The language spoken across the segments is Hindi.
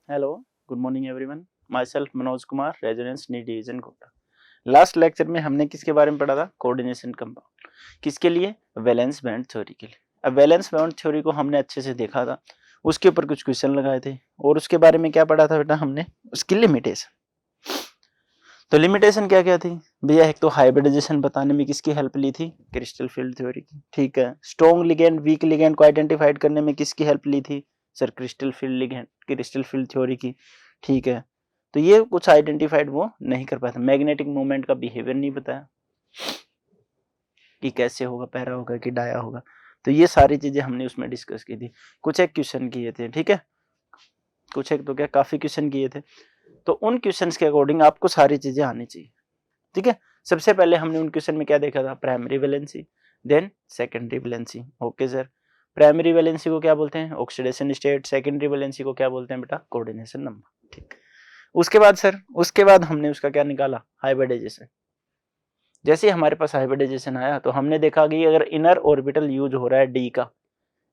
Hello, good morning everyone. Myself Manoj Kumar, residence नी डिवीजन कोटा। लास्ट लेक्चर में हमने किसके बारे में पढ़ा था? Coordination compound. किसके लिए? वैलेंस बैंड थ्योरी के लिए। अब वैलेंस बैंड थ्योरी को हमने अच्छे से देखा था, उसके ऊपर कुछ क्वेश्चन लगाए थे और उसके बारे में क्या पढ़ा था बेटा हमने? उसकी लिमिटेशन। तो लिमिटेशन क्या क्या थी भैया? एक तो हाइब्रिडाइजेशन बताने में किसकी हेल्प ली थी? क्रिस्टल फील्ड थ्योरी की। ठीक है। स्ट्रॉन्ग लिगेंड वीक लिगेंड को आइडेंटिफाइड करने में किसकी हेल्प ली थी? Sir crystal field ligand, crystal field theory की। ठीक है। तो ये कुछ आइडेंटिफाइड वो नहीं कर पाया था। मैग्नेटिक मोमेंट का बिहेवियर नहीं बताया कि कैसे होगा, पैरा होगा कि डाया होगा। तो ये सारी चीजें हमने उसमें डिस्कस की थी। कुछ एक क्वेश्चन किए थे, ठीक है, कुछ एक तो क्या काफी क्वेश्चन किए थे। तो उन क्वेश्चंस के अकॉर्डिंग आपको सारी चीजें आनी चाहिए। ठीक है। सबसे पहले हमने उन क्वेश्चन में क्या देखा था? Primary valency, then secondary valency. Okay sir. Primary valency को क्या बोलते हैं? Oxidation state. सेकेंडरी वैलेंसी को क्या बोलते हैं बेटा? Coordination number. ठीक। उसके बाद सर, उसके बाद हमने उसका क्या निकाला? हाइब्रिडाइजेशन। जैसे ही हमारे पास हाइब्रिडाइजेशन आया तो हमने देखा कि अगर इनर ऑर्बिटल यूज हो रहा है डी का,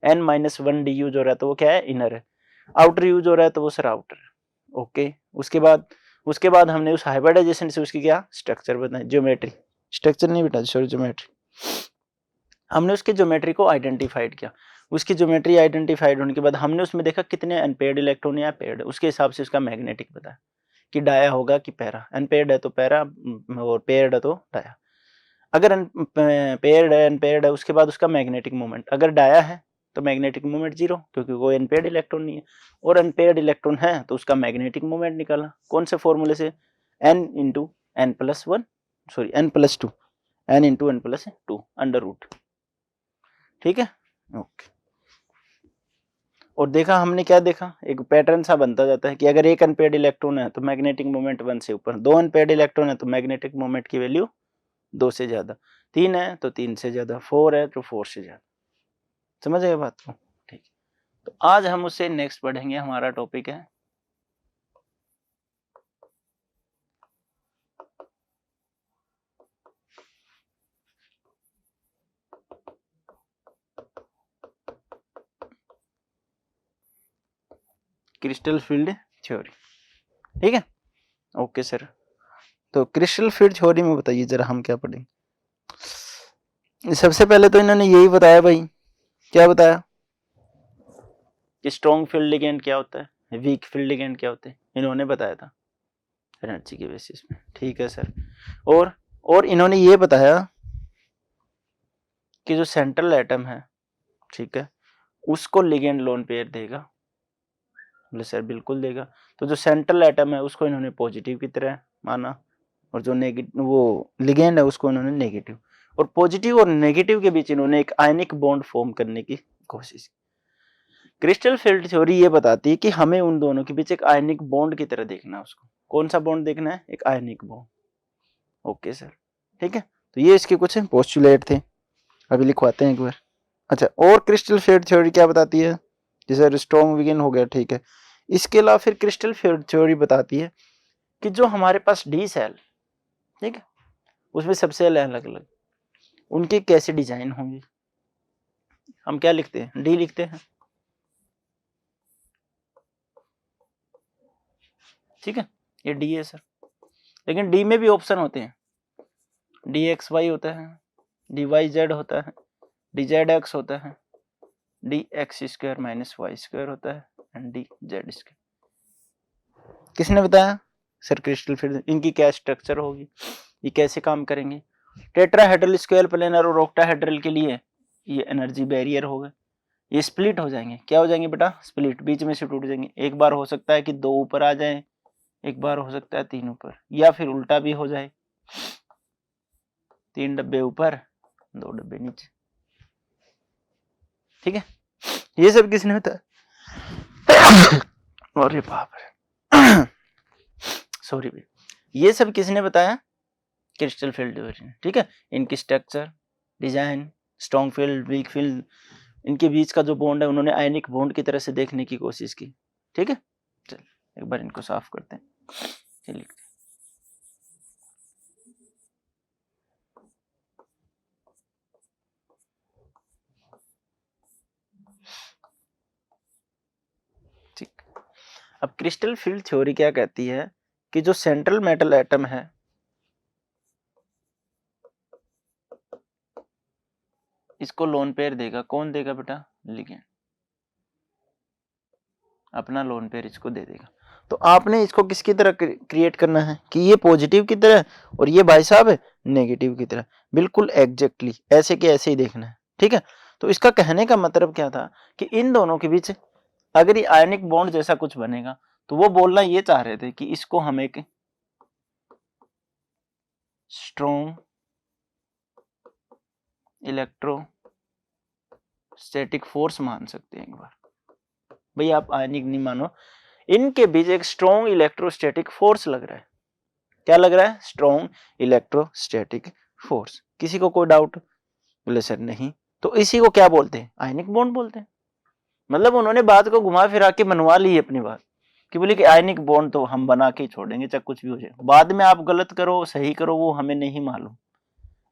n-1 डी यूज हो रहा है तो वो क्या है? इनर है। आउटर यूज हो रहा है तो वो सर आउटर है। ओके। उसके बाद हमने उस हाइब्रिडाइजेशन से उसकी क्या स्ट्रक्चर बताई, ज्योमेट्री। स्ट्रक्चर नहीं बेटा, सॉरी, ज्योमेट्री। हमने उसके ज्योमेट्री को आइडेंटिफाइड किया। उसकी ज्योमेट्री आइडेंटिफाइड होने के बाद हमने उसमें देखा कितने अनपेयर्ड इलेक्ट्रॉन या पेयर्ड, उसके हिसाब से उसका मैग्नेटिक बताया कि डाया होगा कि पैरा। अनपेयर्ड है तो पैरा और पेयर्ड है तो डाया। अगर पेयर्ड है, अनपेयर्ड है, उसके बाद उसका मैग्नेटिक मोमेंट। अगर डाया है तो मैग्नेटिक मोमेंट जीरो, क्योंकि कोई अनपेयर्ड इलेक्ट्रॉन नहीं है। और अनपेयर्ड इलेक्ट्रॉन है तो उसका मैग्नेटिक मोमेंट निकाला। कौन से फॉर्मूले से? n into n plus one, sorry n plus two, n into n plus two under root. ठीक है, ओके। और देखा हमने, क्या देखा? एक पैटर्न सा बनता जाता है कि अगर एक अनपेयर्ड इलेक्ट्रॉन है तो मैग्नेटिक मोमेंट 1 से ऊपर, दो अनपेयर्ड इलेक्ट्रॉन है तो मैग्नेटिक मोमेंट की वैल्यू 2 से ज्यादा, 3 है तो 3 से ज्यादा, 4 है तो 4 से ज्यादा। समझ गए बात को? ठीक। तो आज हम उससे नेक्स्ट पढ़ेंगे। हमारा टॉपिक है क्रिस्टल फील्ड थ्योरी। ठीक है, ओके सर। तो क्रिस्टल फील्ड थ्योरी में बताइए जरा हम क्या पढ़ेंगे। सबसे पहले तो इन्होंने यही बताया भाई, क्या बताया कि स्ट्रॉन्ग फील्ड लिगेंड क्या होता है, वीक फील्ड लिगेंड क्या होते हैं, इन्होंने बताया था एनर्जी के बेसिस में। ठीक है सर। और इन्होंने ये बताया कि जो सेंट्रल एटम है, ठीक है, उसको लिगेंड लोन पेयर देगा। बोले सर बिल्कुल देगा। तो जो सेंट्रल एटम है उसको इन्होंने पॉजिटिव की तरह माना, और जो नेगेटिव, वो लिगेंड है, उसको इन्होंने नेगेटिव। और पॉजिटिव और नेगेटिव के बीच इन्होंने एक आयनिक बॉन्ड फॉर्म करने की कोशिश की। क्रिस्टल फील्ड थ्योरी ये बताती है कि हमें उन दोनों के बीच एक आयनिक बॉन्ड की तरह देखना है उसको। कौन सा बॉन्ड देखना है? एक आयनिक बॉन्ड। ओके सर, ठीक है। तो ये इसके कुछ पोस्टुलेट थे, अभी लिखवाते हैं एक बार। अच्छा, और क्रिस्टल फील्ड थ्योरी क्या बताती है? जैसे स्ट्रॉन्ग विगेन हो गया, ठीक है। इसके अलावा फिर क्रिस्टल फील्ड थ्योरी बताती है कि जो हमारे पास डी सेल, ठीक है, उसमें सबसे अलग अलग उनकी कैसे डिजाइन होंगी। हम क्या लिखते हैं? डी लिखते हैं, ठीक है, ये डी है सर। लेकिन डी में भी ऑप्शन होते हैं, डी एक्स वाई होता है, डी वाई जेड होता है, डी जेड एक्स होता है, D X square minus Y square होता है, एंड डी जेड स्क्वायर। किसने बताया? Sir crystal field. इनकी क्या स्ट्रक्चर होगी, ये कैसे काम करेंगे? टेट्राहेड्रल, स्क्वायर प्लेनर और ऑक्टाहेड्रल के लिए ये एनर्जी बैरियर होगा। ये स्प्लिट हो जाएंगे। क्या हो जाएंगे बेटा? स्प्लिट, बीच में से टूट जाएंगे। एक बार हो सकता है कि दो ऊपर आ जाए, एक बार हो सकता है तीन ऊपर, या फिर उल्टा भी हो जाए, 3 डब्बे ऊपर 2 डब्बे नीचे। ठीक है, ये सब किसने बताया? अरे बाप रे, सॉरी भाई, ये सब किसने बताया? Crystal field theory. ठीक है, इनकी structure, design, strong field, weak field, इनके बीच का जो बॉन्ड है उन्होंने आयनिक बॉन्ड की तरह से देखने की कोशिश की। ठीक है, चल एक बार इनको साफ करते हैं। चलिए, ठीक। अब क्रिस्टल फील्ड थ्योरी क्या कहती है कि जो सेंट्रल मेटल एटम है इसको लोन पेयर देगा। कौन देगा बेटा? लिगेंड। अपना लोन पेयर इसको दे देगा। तो आपने इसको किसकी तरह क्रिएट करना है कि ये पॉजिटिव की तरह और ये भाई साहब नेगेटिव की तरह, बिल्कुल एग्जैक्टली ऐसे के ऐसे ही देखना है। ठीक है, तो इसका कहने का मतलब क्या था कि इन दोनों के बीच अगर ये आयनिक बॉन्ड जैसा कुछ बनेगा तो वो बोलना ये चाह रहे थे कि इसको हम एक स्ट्रॉन्ग इलेक्ट्रोस्टैटिक फोर्स मान सकते हैं। एक बार भाई आप आयनिक नहीं मानो, इनके बीच एक स्ट्रॉन्ग इलेक्ट्रोस्टैटिक फोर्स लग रहा है। क्या लग रहा है? Strong electrostatic force. किसी को कोई डाउट? बोले सर नहीं। तो इसी को क्या बोलते हैं? आयनिक बॉन्ड बोलते हैं। मतलब उन्होंने बात को घुमा फिरा के बनवा ली अपनी बात कि बोले कि आयनिक बॉन्ड तो हम बना के ही छोड़ेंगे चाहे कुछ भी हो जाए, बाद में आप गलत करो सही करो वो हमें नहीं मालूम।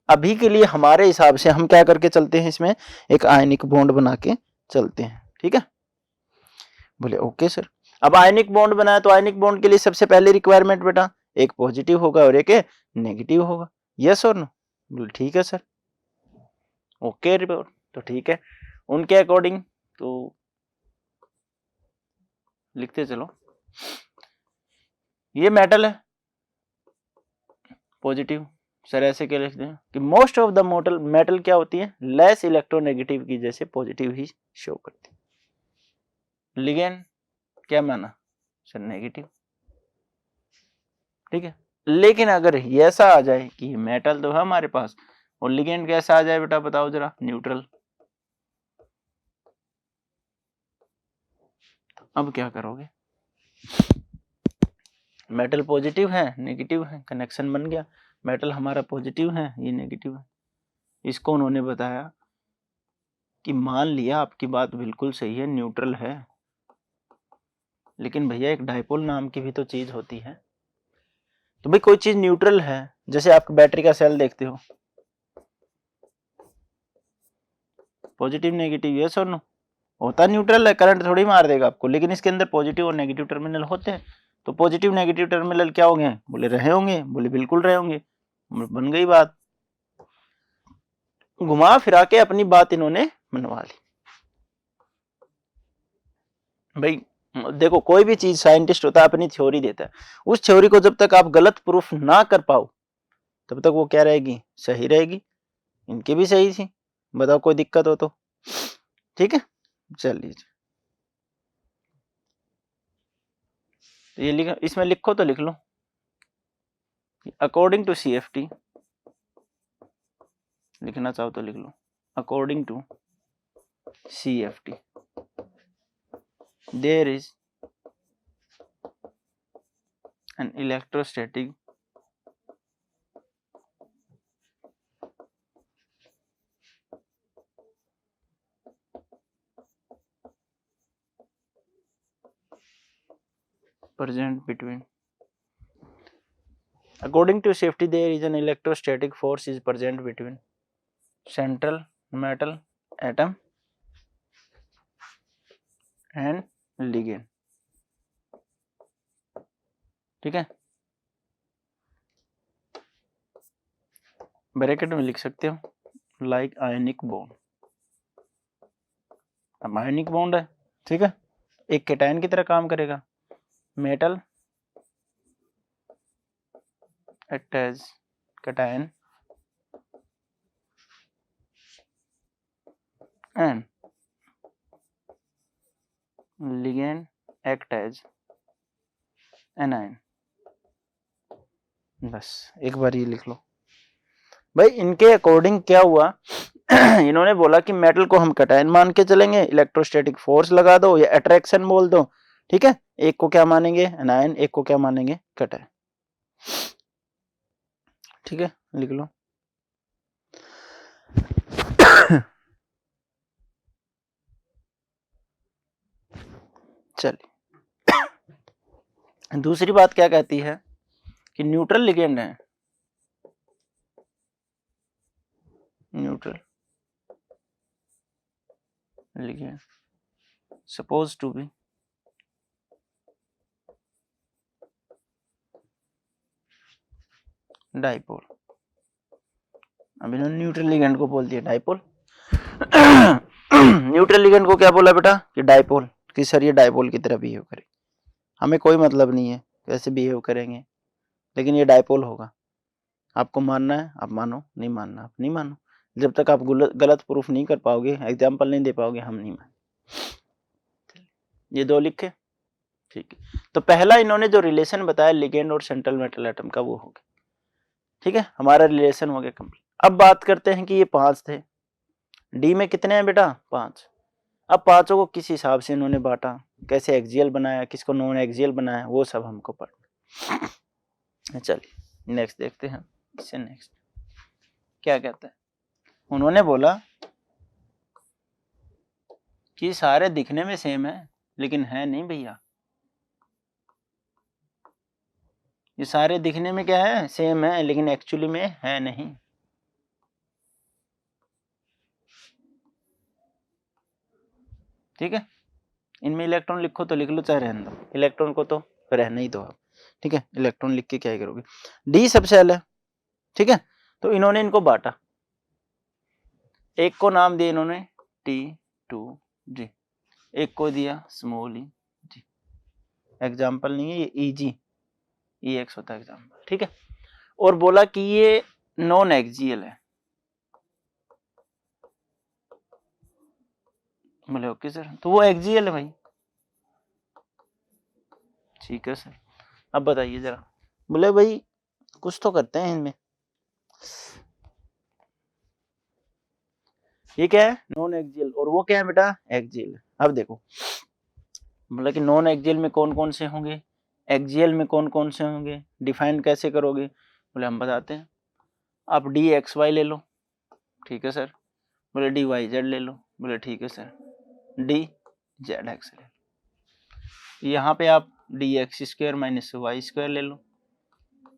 अभी के लिए हमारे हिसाब से हम क्या करके चलते हैं, इसमें एक आयनिक बॉन्ड बना के चलते हैं। ठीक है, बोले ओके सर। अब आयनिक बॉन्ड बनाया तो आयनिक बॉन्ड के लिए सबसे पहले रिक्वायरमेंट बेटा एक पॉजिटिव होगा और एक नेगेटिव होगा। यस और नो? बोले ठीक है सर। ओके रिपोर्ट तो ठीक है, उनके अकॉर्डिंग तो लिखते चलो। ये मेटल है पॉजिटिव, सर ऐसे क्या लिखते हैं कि मोस्ट ऑफ द मेटल क्या होती है? लेस इलेक्ट्रोनेगेटिव की जैसे पॉजिटिव ही शो करती है। लिगेंड क्या माना? Sir negative. ठीक है, लेकिन अगर ऐसा आ जाए कि मेटल तो है हमारे पास और लिगेंड कैसा आ जाए बेटा बताओ जरा? न्यूट्रल। अब क्या करोगे? मेटल पॉजिटिव है नेगेटिव है, कनेक्शन बन गया। मेटल हमारा पॉजिटिव है ये नेगेटिव है। इसको उन्होंने बताया कि मान लिया आपकी बात बिल्कुल सही है न्यूट्रल है, लेकिन भैया एक डाइपोल नाम की भी तो चीज होती है। तो भाई कोई चीज न्यूट्रल है, जैसे आप बैटरी का सेल देखते हो पॉजिटिव नेगेटिव यस और नो, होता न्यूट्रल है, करंट थोड़ी मार देगा आपको, लेकिन इसके अंदर पॉजिटिव और नेगेटिव टर्मिनल होते हैं। तो पॉजिटिव नेगेटिव टर्मिनल क्या हो गए? बोले रहे होंगे। बोले बिल्कुल रहे होंगे। बन गई बात। घुमा फिरा के अपनी बात इन्होंने मनवा ली। भाई देखो कोई भी चीज साइंटिस्ट होता है अपनी थ्योरी देता है, उस थ्योरी को जब तक आप गलत प्रूफ ना कर पाओ तब तक वो क्या रहेगी? सही रहेगी। इनकी भी सही थी, बताओ कोई दिक्कत हो तो। ठीक है, चलिए तो ये लिखो, इसमें लिखो तो लिख लो अकॉर्डिंग टू CFT, लिखना चाहो तो लिख लो according to CFT there is an electrostatic present between, according to CFT there is an electrostatic force is present between central metal atom and ligand। ठीक है, ब्रैकेट में लिख सकते हो लाइक आयनिक बॉन्ड। अब आयनिक बॉन्ड है, ठीक है, एक कैटायन की तरह काम करेगा। Metal act as cation and ligand act as anion। बस एक बार ये लिख लो भाई। इनके अकॉर्डिंग क्या हुआ इन्होंने बोला कि मेटल को हम कैटायन मान के चलेंगे, इलेक्ट्रोस्टैटिक फोर्स लगा दो या अट्रैक्शन बोल दो। ठीक है, एक को क्या मानेंगे? एनायन, एक को क्या मानेंगे? कैटायन। ठीक है, लिख लो चलिए दूसरी बात क्या कहती है कि न्यूट्रल लिगेंड है, neutral ligand supposed to be dipole. अब इन्होंने न्यूट्रल लिगेंड को बोल दिया डाइपोल। न्यूट्रल लिगेंड को क्या बोला बेटा कि डाइपोल, कि सर ये डाइपोल की तरह बिहेव करे। हमें कोई मतलब नहीं है कैसे बिहेव करेंगे, लेकिन ये डाइपोल होगा। आपको मानना है आप मानो, नहीं मानना आप नहीं मानो। जब तक आप गलत प्रूफ नहीं कर पाओगे, एग्जाम्पल नहीं दे पाओगे, हम नहीं मान। ये दो लिखे, ठीक है। तो पहला इन्होंने जो रिलेशन बताया लिगेंड और सेंट्रल मेटल एटम का, वो हो गया, ठीक है, हमारा रिलेशन हो गया कंप्लीट। अब बात करते हैं कि ये 5 थे, डी में कितने हैं बेटा 5। अब पांचों को किस हिसाब से इन्होंने बांटा, कैसे एक्सियल बनाया, किसको नॉन एक्सियल बनाया, वो सब हमको पढ़ना। चलिए नेक्स्ट देखते हैं। इससे नेक्स्ट क्या कहते हैं, उन्होंने बोला कि सारे दिखने में सेम है लेकिन है नहीं भैया। ये सारे दिखने में क्या है, सेम है, लेकिन एक्चुअली में है नहीं। ठीक है, इनमें इलेक्ट्रॉन लिखो तो लिख लो, चाहे रहने दो, इलेक्ट्रॉन को तो रहने ही दो आप। ठीक है, इलेक्ट्रॉन लिख के क्या करोगे। डी सबसे अलग है, ठीक है। तो इन्होंने इनको बांटा, एक को नाम दिया इन्होंने T2G, एक को दिया स्मॉल ई जी। एग्जाम्पल नहीं है ये, EX होता है एग्जाम्पल, ठीक है। और बोला कि ये नॉन एक्सियल है। बोले ओके सर, तो वो एक्सियल है भाई, ठीक है सर। अब बताइए जरा, बोले भाई कुछ तो करते हैं इनमें। ये क्या है, नॉन एक्सियल, और वो क्या है बेटा, एक्सियल। अब देखो, बोला कि नॉन एक्सियल में कौन कौन से होंगे, एक्सियल में कौन कौन से होंगे, डिफाइन कैसे करोगे। बोले हम बताते हैं, आप DXY ले लो, ठीक है सर। बोले DYZ ले लो, बोले ठीक है सर। DZX ले लो, यहाँ पे आप DX² माइनस Y² ले लो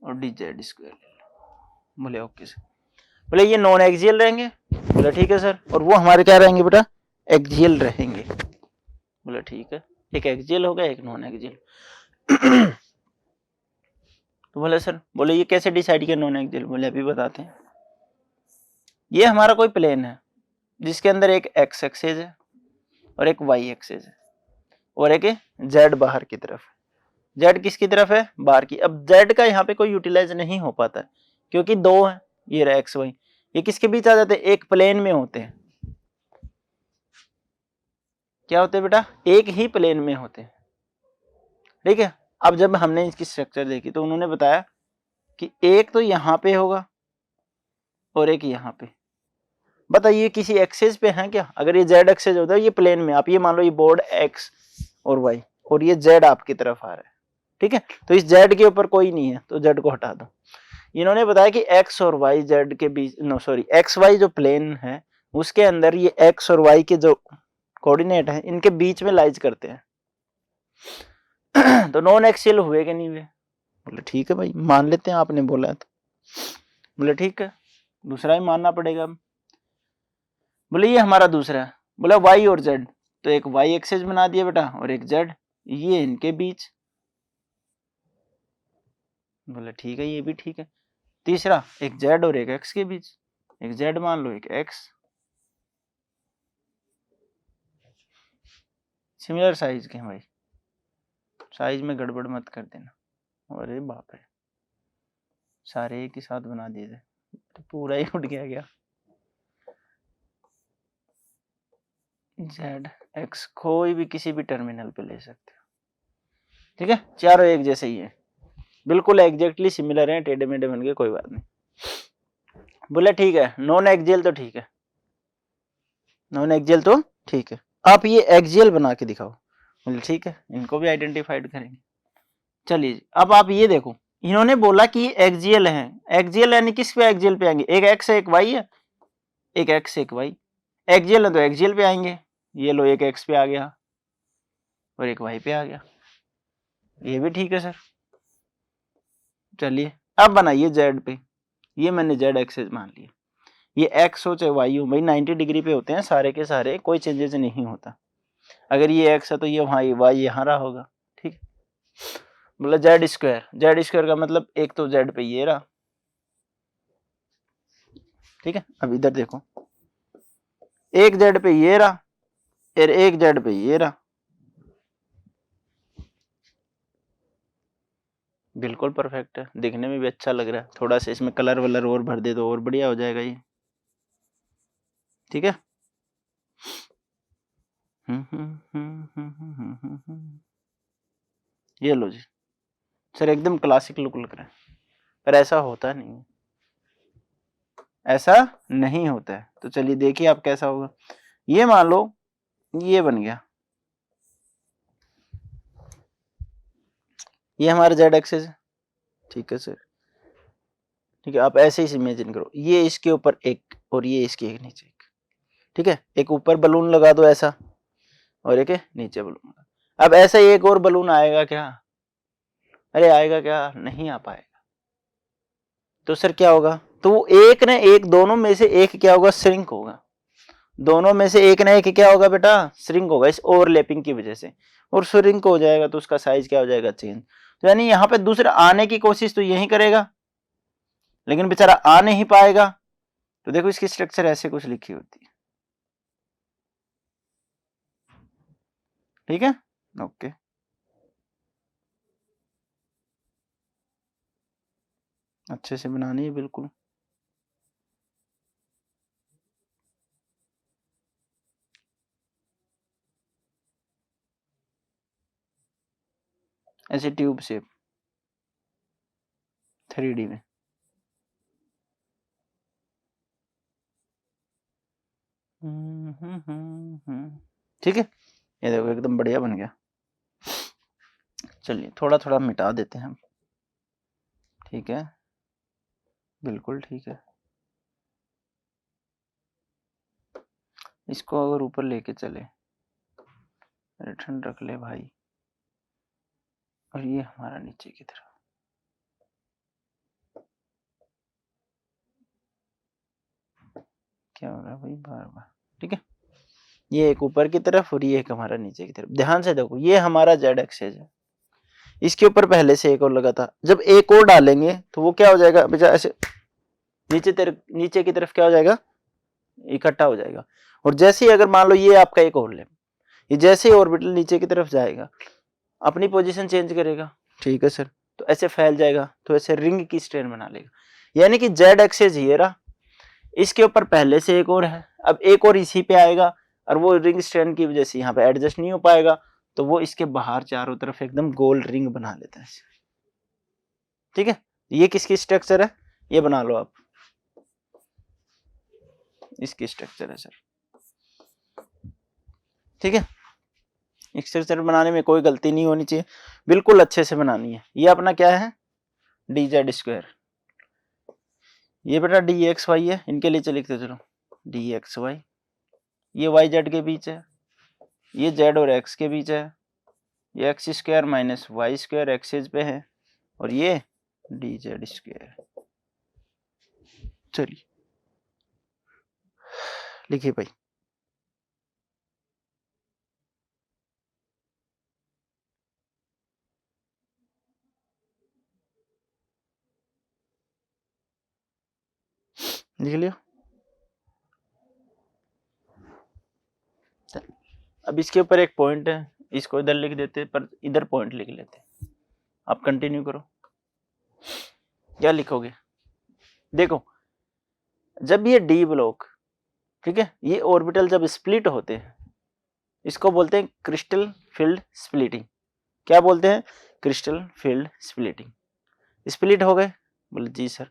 और DZ² ले लो। बोले ओके सर। बोले ये नॉन एक्सियल रहेंगे, बोले ठीक है सर, और वो हमारे क्या रहेंगे बेटा, एक्सियल रहेंगे। बोले ठीक है, एक एक्सियल हो गया एक नॉन एक्सियल। तो बोले सर, बोले ये कैसे डिसाइड किया नॉन एक्सियल। बोले अभी बताते हैं। ये हमारा कोई प्लेन है जिसके अंदर एक एक्स एक्सेस है और एक वाई एक्सेस है और एक जेड बाहर की तरफ है। जेड किसकी तरफ है, बाहर की। अब जेड का यहाँ पे कोई यूटिलाइज नहीं हो पाता है क्योंकि दो है, ये रहा एक्स वाई, ये किसके बीच आ जाते हैं, एक प्लेन में होते हैं। क्या होते हैं बेटा, एक ही प्लेन में होते हैं, ठीक है। अब जब हमने इसकी स्ट्रक्चर देखी तो उन्होंने बताया कि एक तो यहाँ पे होगा और एक यहाँ पे। बताइए किसी एक्सेस पे है क्या, अगर ये जेड एक्सेस होता है ये प्लेन में, आप ये मान लो ये बोर्ड एक्स और वाई और ये जेड आपकी तरफ आ रहा है, ठीक है। तो इस जेड के ऊपर कोई नहीं है तो जेड को हटा दो। इन्होंने बताया कि एक्स और वाई जेड के बीच, नो सॉरी, एक्स वाई जो प्लेन है उसके अंदर ये एक्स और वाई के जो कोऑर्डिनेट है इनके बीच में लाइज करते हैं। तो नॉन एक्सियल हुए कि नहीं हुए। बोले ठीक है भाई, मान लेते हैं, आपने बोला तो। बोले ठीक है, दूसरा ही मानना पड़ेगा। बोले ये हमारा दूसरा है। बोला वाई और जेड, तो एक वाई एक्सेस बना दिया बेटा और एक जेड, ये इनके बीच। बोले ठीक है, ये भी ठीक है। तीसरा एक जेड और एक एक्स के बीच, एक जेड मान लो एक एक्स, सिमिलर साइज के हैं भाई, साइज में गड़बड़ मत कर देना। अरे बाप रे, सारे एक ही साथ बना दिए थे तो पूरा ही उठ गया क्या। जेड एक्स कोई भी किसी भी टर्मिनल पे ले सकते हो, ठीक है। चारों एक जैसे ही है, बिल्कुल एग्जैक्टली सिमिलर हैं, टेढ़े मेढ़े बन गए, कोई बात नहीं। बोले ठीक है, नॉन एक्सियल तो ठीक है, नॉन एक्सियल तो ठीक है, आप ये एक्सियल बना के दिखाओ। बोले ठीक है, इनको भी आइडेंटिफाइड करेंगे। चलिए अब आप ये देखो, इन्होंने बोला कि ये एक्सियल है, एक्सियल यानी किस पे एक्सियल पे आएंगे, एक एक्स है एक वाई है, एक एक्स एक वाई। एक्सियल है तो एक्सियल पे आएंगे, ये लो एक एक्स पे आ गया और एक वाई पे आ गया, ये भी ठीक है सर। चलिए अब बनाइए जेड पे, ये मैंने जेड एक्सेस मान लिया, ये एक्स हो चाहे वाई हो भाई 90 डिग्री पे होते हैं सारे के सारे, कोई चेंजेस नहीं होता। अगर ये एक्स है तो ये वहाँ वाई यहाँ रहा होगा, ठीक है। बोला जेड स्क्वायर, जेड स्क्वायर का मतलब एक तो जेड पे ये रहा ठीक है, अब इधर देखो, एक जेड पे ये रहा और एक जेड पे ये रहा, बिल्कुल परफेक्ट है, दिखने में भी अच्छा लग रहा है। थोड़ा सा इसमें कलर वलर और भर दे तो और बढ़िया हो जाएगा ये, ठीक है। ये लो जी सर, एकदम क्लासिक लुक लग रहा है, पर ऐसा होता नहीं है, ऐसा नहीं होता है। तो चलिए देखिए आप कैसा होगा। ये मान लो ये बन गया, ये हमारा जेड एक्सिस है, ठीक है सर, ठीक है। आप ऐसे ही इमेजिन करो, ये इसके ऊपर एक और ये इसके एक नीचे एक, ठीक है। एक ऊपर बलून लगा दो ऐसा और एक नीचे बलून। अब ऐसा ही एक और बलून आएगा क्या? अरे आएगा क्या? नहीं आ पाएगा। तो सर क्या होगा? तो एक न एक, दोनों में से एक क्या होगा? श्रिंक होगा। दोनों में से एक ना एक क्या होगा बेटा? श्रिंक होगा, इस ओवरलैपिंग की वजह से, और श्रिंक हो जाएगा तो उसका साइज क्या हो जाएगा? चेंज। तो यानी यहाँ पे दूसरा आने की कोशिश तो यही करेगा, लेकिन बेचारा आ नहीं पाएगा। तो देखो इसकी स्ट्रक्चर ऐसे कुछ लिखी होती है, ठीक है, ओके। अच्छे से बनानी है बिल्कुल। ऐसे ट्यूब शेप 3D में। ठीक है, ये देखो एकदम बढ़िया बन गया। चलिए थोड़ा थोड़ा मिटा देते हैं हम, ठीक है, बिल्कुल ठीक है। इसको अगर ऊपर लेके चले, रिटर्न रख ले भाई, और ये हमारा नीचे की तरफ, क्या हो रहा है भाई बार बार, ठीक है। ये एक ऊपर की तरफ और ये एक हमारा नीचे की तरफ। ध्यान से देखो, ये हमारा जेड एक्सिस है, इसके ऊपर पहले से एक और लगा था, जब एक और डालेंगे तो वो क्या हो जाएगा बेटा? ऐसे नीचे की तरफ क्या हो जाएगा? इकट्ठा हो जाएगा। और जैसे ही अगर मान लो ये आपका एक और ले, ये जैसे ही ऑर्बिटल नीचे की तरफ जाएगा अपनी पोजीशन चेंज करेगा, ठीक है सर, तो ऐसे फैल जाएगा, तो ऐसे रिंग की स्ट्रेन बना लेगा। यानी कि जेड एक्सिस ये रहा, इसके ऊपर पहले से एक और है, अब एक और इसी पे आएगा, और वो रिंग स्ट्रेन की वजह से यहाँ पे एडजस्ट नहीं हो पाएगा, तो वो इसके बाहर चारों तरफ एकदम गोल रिंग बना लेता है, ठीक है। ये किसकी स्ट्रक्चर है? ये बना लो आप, इसकी स्ट्रक्चर है सर, ठीक है। स्ट्रक्चर बनाने में कोई गलती नहीं होनी चाहिए, बिल्कुल अच्छे से बनानी है। ये अपना क्या है? D Z square. ये बेटा डी एक्स वाई है, इनके लिए लिखते चलो, डी एक्स वाई। ये वाई जेड के बीच है, ये जेड और एक्स के बीच है, ये X square minus Y square axis पे है, और ये डी जेड स्क्वायर। चलिए लिखिए भाई, लिख लिया। अब इसके ऊपर एक पॉइंट है, इसको इधर लिख देते, पर इधर पॉइंट लिख लेते। आप कंटिन्यू करो, क्या लिखोगे? देखो, जब ये डी ब्लॉक, ठीक है, ये ऑर्बिटल जब स्प्लिट होते हैं, इसको बोलते हैं क्रिस्टल फील्ड स्प्लिटिंग। क्या बोलते हैं? Crystal field splitting. स्प्लिट हो गए? बोले जी सर।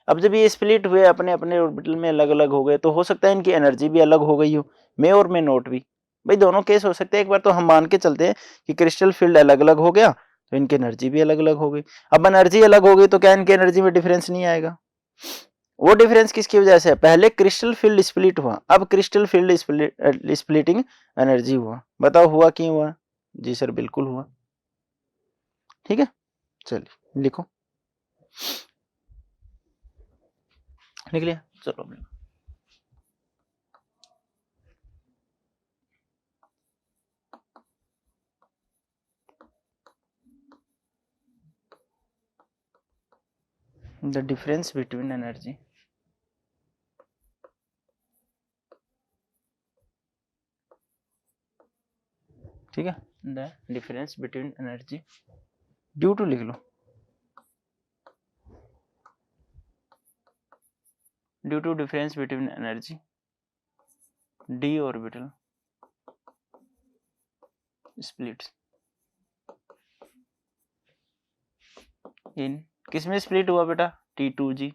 अब जब ये स्प्लिट हुए, अपने अपने ऑर्बिटल में अलग अलग हो गए, तो हो सकता है इनकी एनर्जी भी अलग हो गई हो, मे और मे नोट भी। भाई दोनों केस हो सकते हैं। एक बार तो हम मान के चलते हैं कि क्रिस्टल फील्ड अलग अलग हो गया, तो इनकी एनर्जी भी अलग अलग हो गई। अब एनर्जी अलग हो गई तो क्या इनकी एनर्जी में डिफरेंस नहीं आएगा? वो डिफरेंस किसकी वजह से है? पहले क्रिस्टल फील्ड स्प्लिट हुआ, अब क्रिस्टल फील्ड स्प्लिटिंग एनर्जी हुआ। बताओ हुआ क्यों हुआ? जी सर बिल्कुल हुआ, ठीक है। चलिए लिखो, लिख लिया, चलो। द डिफरेंस बिटवीन एनर्जी ठीक है, the difference between energy due to लिख लो, due to difference between energy d orbital splits in, किसमें स्प्लिट हुआ बेटा, T2G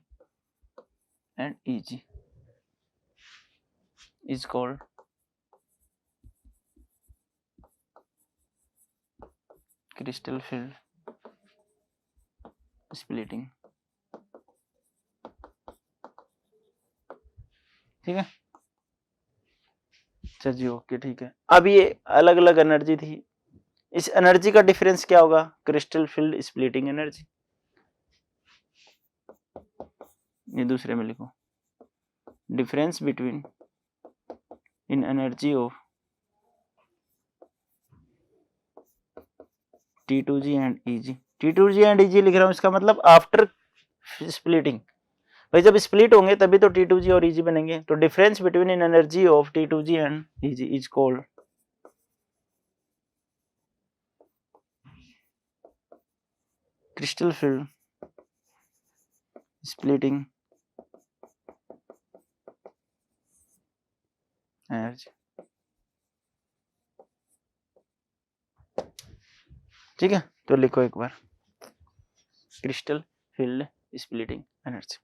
and EG is called crystal field splitting। ठीक है, अच्छा जी, ओके, ठीक है। अब ये अलग अलग एनर्जी थी, इस एनर्जी का डिफरेंस क्या होगा, क्रिस्टल फील्ड स्प्लिटिंग एनर्जी। ये दूसरे में लिखो, difference between in energy of T2G and EG। T2G and EG लिख रहा हूं, इसका मतलब आफ्टर स्प्लिटिंग, भाई जब स्प्लिट होंगे तभी तो T2G और EG बनेंगे। तो difference between in energy of T2G and EG is called crystal field splitting energy. ठीक है, तो लिखो एक बार, crystal field splitting energy,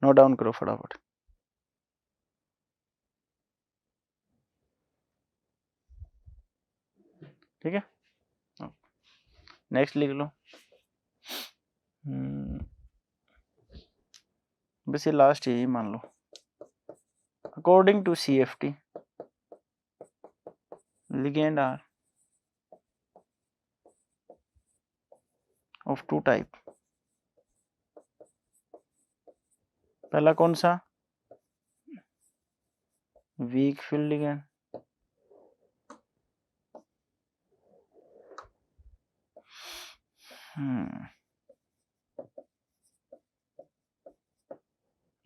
note down करो फटाफट। ठीक है, नेक्स्ट लिख लो, बस ये लास्ट यही मान लो, according to CFT ligand are of two type। पहला कौन सा, वीक फील्ड लिगैंड,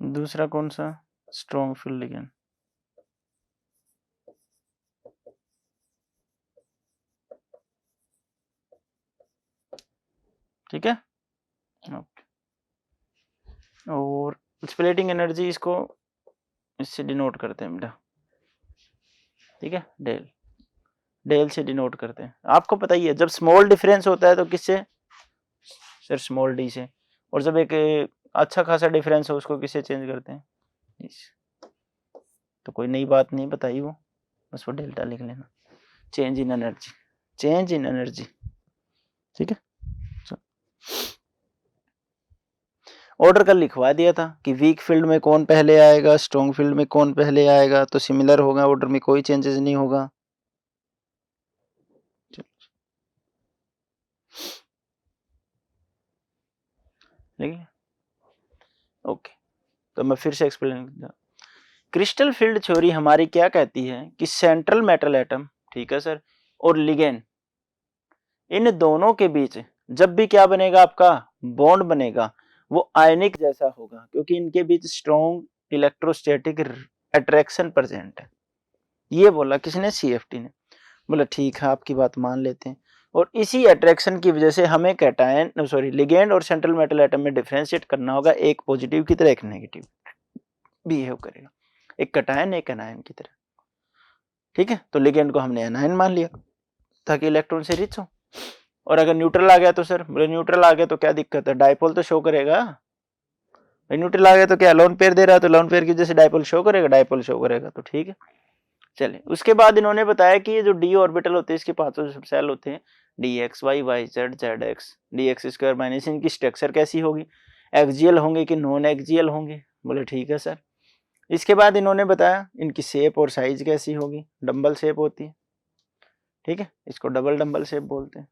दूसरा कौन सा, स्ट्रॉन्ग फील्ड लिगैंड। ठीक है, और स्प्लिटिंग एनर्जी इसको इससे डिनोट करते हैं बेटा। ठीक है, डेल, डेल से डिनोट करते हैं। आपको पता ही है जब स्मॉल डिफरेंस होता है तो किससे, सर स्मॉल डी से, और जब एक अच्छा खासा डिफरेंस हो उसको किससे चेंज करते हैं, तो कोई नई बात नहीं बताई वो, बस वो डेल्टा लिख लेना, change in energy, change in energy. ठीक है, ऑर्डर कल लिखवा दिया था कि वीक फील्ड में कौन पहले आएगा, स्ट्रॉन्ग फील्ड में कौन पहले आएगा, तो सिमिलर होगा, ऑर्डर में कोई चेंजेस नहीं होगा। ओके, तो मैं फिर से एक्सप्लेन करता। क्रिस्टल फील्ड थ्योरी हमारी क्या कहती है कि सेंट्रल मेटल एटम, ठीक है सर, और लिगेंड, इन दोनों के बीच जब भी क्या बनेगा, आपका बॉन्ड बनेगा, वो आयनिक जैसा होगा, क्योंकि इनके बीच स्ट्रॉन्ग इलेक्ट्रोस्टैटिक अट्रैक्शन प्रेजेंट है। ये बोला किसने, CFT ने। बोला ठीक है, आपकी बात मान लेते हैं, और इसी अट्रैक्शन की वजह से हमें कैटायन सॉरी लिगेंड और सेंट्रल मेटल एटम में डिफरेंशिएट करना होगा, एक पॉजिटिव की तरह एक नेगेटिव बिहेव करेगा, एक कैटायन एक एनायन की तरह। ठीक है, तो लिगेंड को हमने एनायन मान लिया ताकि इलेक्ट्रॉन से रिच हो, और अगर न्यूट्रल आ गया तो सर, बोले न्यूट्रल आ गया तो क्या दिक्कत है, डायपोल तो शो करेगा, न्यूट्रल आ गया तो क्या लोन पेयर दे रहा है, तो लोन पेयर की वजह से डायपोल शो करेगा, डायपोल शो करेगा, तो ठीक है। चलिए, उसके बाद इन्होंने बताया कि ये जो डी ऑर्बिटल होते हैं इसके पांचों सबसेल होते हैं, DXY YZ ZX DX² minus, इनकी स्ट्रक्चर कैसी होगी, एक्सियल होंगे कि नॉन एक्सियल होंगे, बोले ठीक है सर। इसके बाद इन्होंने बताया इनकी शेप और साइज कैसी होगी, डंबल शेप होती है। ठीक है, इसको डबल डंबल शेप बोलते हैं,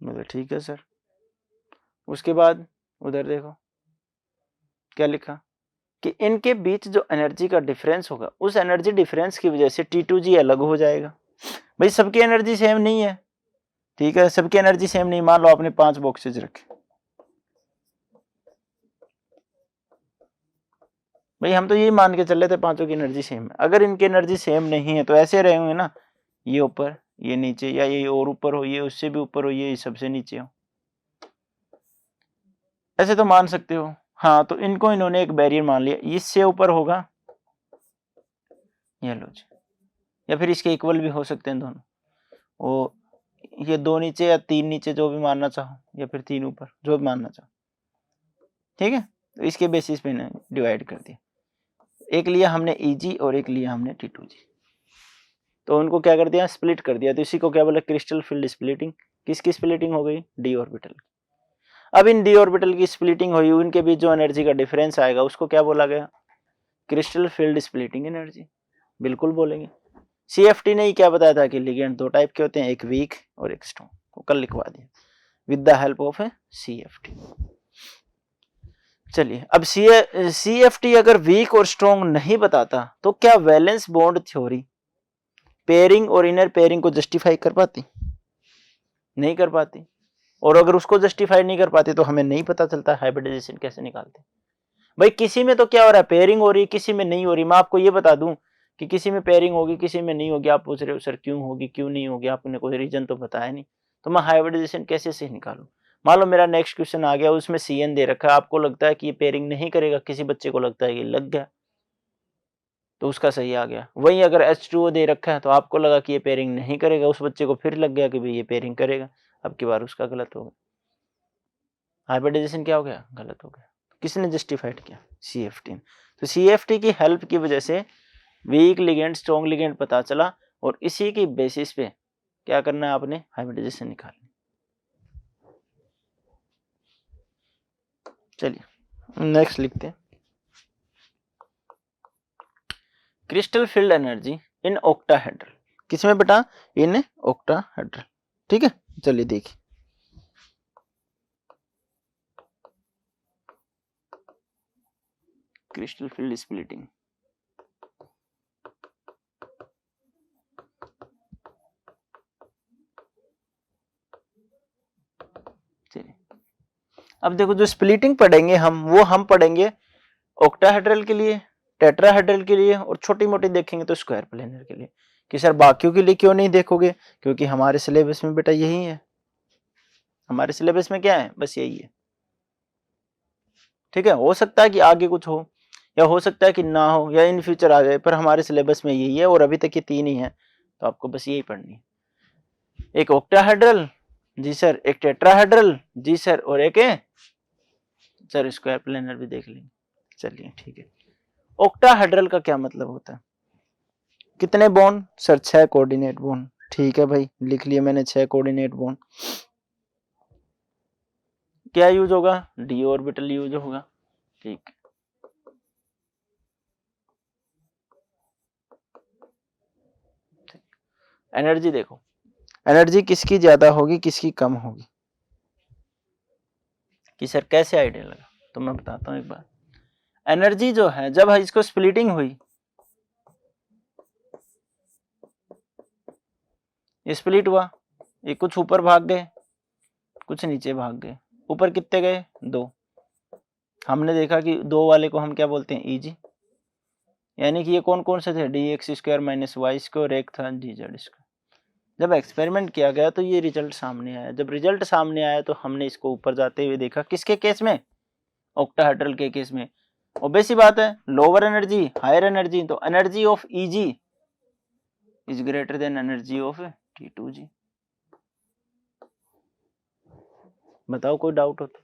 बोले ठीक है सर। उसके बाद उधर देखो क्या लिखा कि इनके बीच जो एनर्जी का डिफरेंस होगा, उस एनर्जी डिफरेंस की वजह से T2G अलग हो जाएगा। भाई सबकी एनर्जी सेम नहीं है, ठीक है, सबकी एनर्जी सेम नहीं। मान लो आपने 5 बॉक्सेज रखे, भाई हम तो यही मान के चल रहे थे पांचों की एनर्जी सेम है। अगर इनकी एनर्जी सेम नहीं है तो ऐसे रहे होंगे ना ये ऊपर ये नीचे, या ये और ऊपर हो, ये उससे भी ऊपर हो, ये सबसे नीचे हो, ऐसे तो मान सकते हो। हाँ, तो इनको इन्होंने एक बैरियर मान लिया, इससे ऊपर होगा ये लो जी, या फिर इसके इक्वल भी हो सकते हैं दोनों, वो ये 2 नीचे या 3 नीचे जो भी मानना चाहो, या फिर 3 ऊपर जो भी मानना चाहो, ठीक है। तो इसके बेसिस पे ना डिवाइड कर दिया, एक लिया हमने Eg और एक लिया हमने T2G, तो उनको क्या कर दिया, स्प्लिट कर दिया। तो इसी को क्या बोला, क्रिस्टल फील्ड स्प्लिटिंग। किसकी स्प्लिटिंग हो गई, डी ऑर्बिटल। अब इन डी ऑर्बिटल की स्प्लिटिंग हुई, उनके बीच जो एनर्जी का डिफरेंस आएगा उसको क्या बोला गया, क्रिस्टल फील्ड स्प्लिटिंग एनर्जी, बिल्कुल बोलेंगे। CFT ने ही क्या बताया था कि लिगेंड 2 टाइप के होते हैं, एक वीक और एक स्ट्रॉन्ग, वो कल लिखवा दिया with the help of CFT। चलिए, अब CFT अगर वीक और स्ट्रॉन्ग नहीं बताता तो क्या वैलेंस बॉन्ड थ्योरी पेयरिंग और इनर पेयरिंग को जस्टिफाई कर पाती, नहीं कर पाती। और अगर उसको जस्टिफाई नहीं कर पाती तो हमें नहीं पता चलता हाइब्रिडाइजेशन कैसे निकालते। भाई किसी में तो क्या हो रहा है, पेयरिंग हो रही है, किसी में नहीं हो रही। मैं आपको ये बता दूं कि किसी में पेयरिंग होगी, किसी में नहीं होगी। आप पूछ रहे हो सर क्यों होगी क्यों नहीं होगी, आपने कोई रीजन तो बताया नहीं, तो मैं हाइब्रिडाइजेशन कैसे से निकालूं। मान लो मेरा नेक्स्ट क्वेश्चन आ गया, उसमें CN दे रखा है, आपको लगता है कि ये पेयरिंग नहीं करेगा, किसी बच्चे को लगता है कि लग गया, तो उसका सही आ गया। वहीं अगर H2O दे रखा है तो आपको लगा कि ये पेयरिंग नहीं करेगा, उस बच्चे को फिर लग गया कि भाई ये पेयरिंग करेगा, अब की बार उसका गलत हो गया। हाइब्रिडाइजेशन क्या हो गया, गलत हो गया। किसने जस्टिफाइड किया, CFT ने। तो CFT की हेल्प की वजह से वीक लिगेंड स्ट्रॉन्ग लिगेंड पता चला, और इसी की बेसिस पे क्या करना है आपने, हाइब्रिडाइजेशन निकालनी। चलिए नेक्स्ट लिखते हैं, crystal field energy in octahedral. किसमें बेटा, इन ऑक्टाहेड्रल, ठीक है। चलिए देखिए, क्रिस्टल फील्ड स्प्लिटिंग, चलिए अब देखो जो स्प्लिटिंग पढ़ेंगे हम, वो हम पढ़ेंगे ऑक्टाहेड्रल के लिए, टेट्राहेड्रल के लिए, और छोटी मोटी देखेंगे तो स्क्वायर प्लेनर के लिए। कि सर बाकियों के लिए क्यों नहीं देखोगे, क्योंकि हमारे सिलेबस में बेटा यही है, हमारे सिलेबस में क्या है, बस यही है, ठीक है। हो सकता है कि आगे कुछ हो, या हो सकता है कि ना हो, या इन फ्यूचर आ जाए, पर हमारे सिलेबस में यही है, और अभी तक ये 3 ही है, तो आपको बस यही पढ़नी है। एक ऑक्टाहेड्रल जी सर, एक टेट्राहेड्रल जी सर, और एक है सर स्क्वायर प्लेनर भी देख लेंगे। चलिए ठीक है। ऑक्टाहेड्रल का क्या मतलब होता है, कितने बॉन्ड सर, 6 कोऑर्डिनेट बॉन्ड, ठीक है भाई, लिख लिया मैंने 6 कोऑर्डिनेट बॉन्ड। क्या यूज होगा, डी ऑर्बिटल यूज होगा, ठीक। एनर्जी देखो, एनर्जी किसकी ज्यादा होगी किसकी कम होगी, कि सर कैसे आइडिया लगा, तो मैं बताता हूँ एक बार। एनर्जी जो है, जब इसको स्प्लिटिंग हुई, ये स्प्लिट हुआ, ये कुछ ऊपर भाग गए कुछ नीचे भाग गए। ऊपर कितने गए, 2। हमने देखा कि 2 वाले को हम क्या बोलते हैं, Eg, यानी कि ये कौन कौन से थे, dx² - y², और एक था dz²। जब एक्सपेरिमेंट किया गया तो ये रिजल्ट सामने आया। जब रिजल्ट सामने आया तो हमने इसको ऊपर जाते हुए देखा, किसके केस में, ऑक्टाहेड्रल के केस में। ऑब्वियस सी बात है, लोअर एनर्जी हायर एनर्जी, तो energy of Eg is greater than energy of T2G। बताओ कोई डाउट हो तो।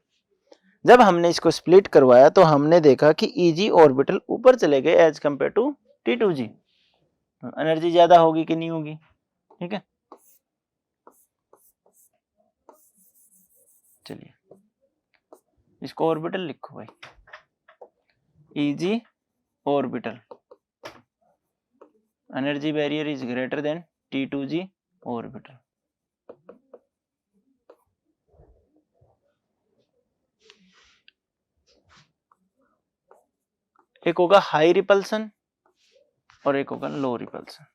जब हमने इसको स्प्लिट करवाया तो हमने देखा कि Eg ऑर्बिटल ऊपर चले गए as compare to T2G, energy ज्यादा होगी कि नहीं होगी, ठीक है। चलिए इसको ऑर्बिटल लिखो भाई, Eg orbital energy barrier is greater than T2G orbital. एक होगा हाई रिपल्सन और एक होगा लो रिपल्सन।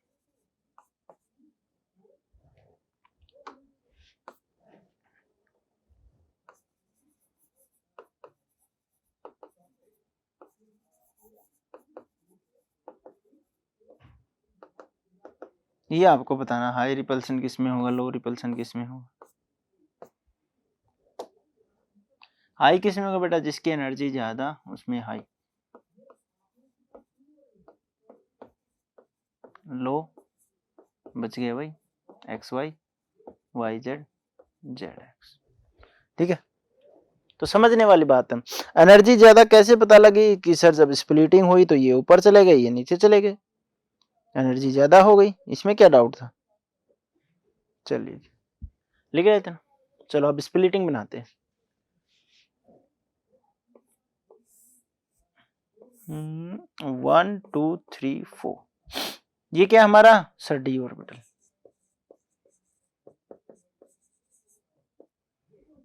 ये आपको बताना, हाई रिपल्सन किस में होगा, लो रिपल्सन किस में होगा। हाई किस में होगा बेटा, जिसकी एनर्जी ज्यादा उसमें हाई, लो बच गए भाई X Y, Y Z, Z X. ठीक है, तो समझने वाली बात है। एनर्जी ज्यादा कैसे पता लगी कि सर जब स्प्लिटिंग हुई तो ये ऊपर चले गए, ये नीचे चले गए, एनर्जी ज्यादा हो गई, इसमें क्या डाउट था। चलिए लिख रहे थे ना, चलो अब स्प्लिटिंग बनाते हैं। 1 2 3 4, ये क्या हमारा सर डी ऑर्बिटल।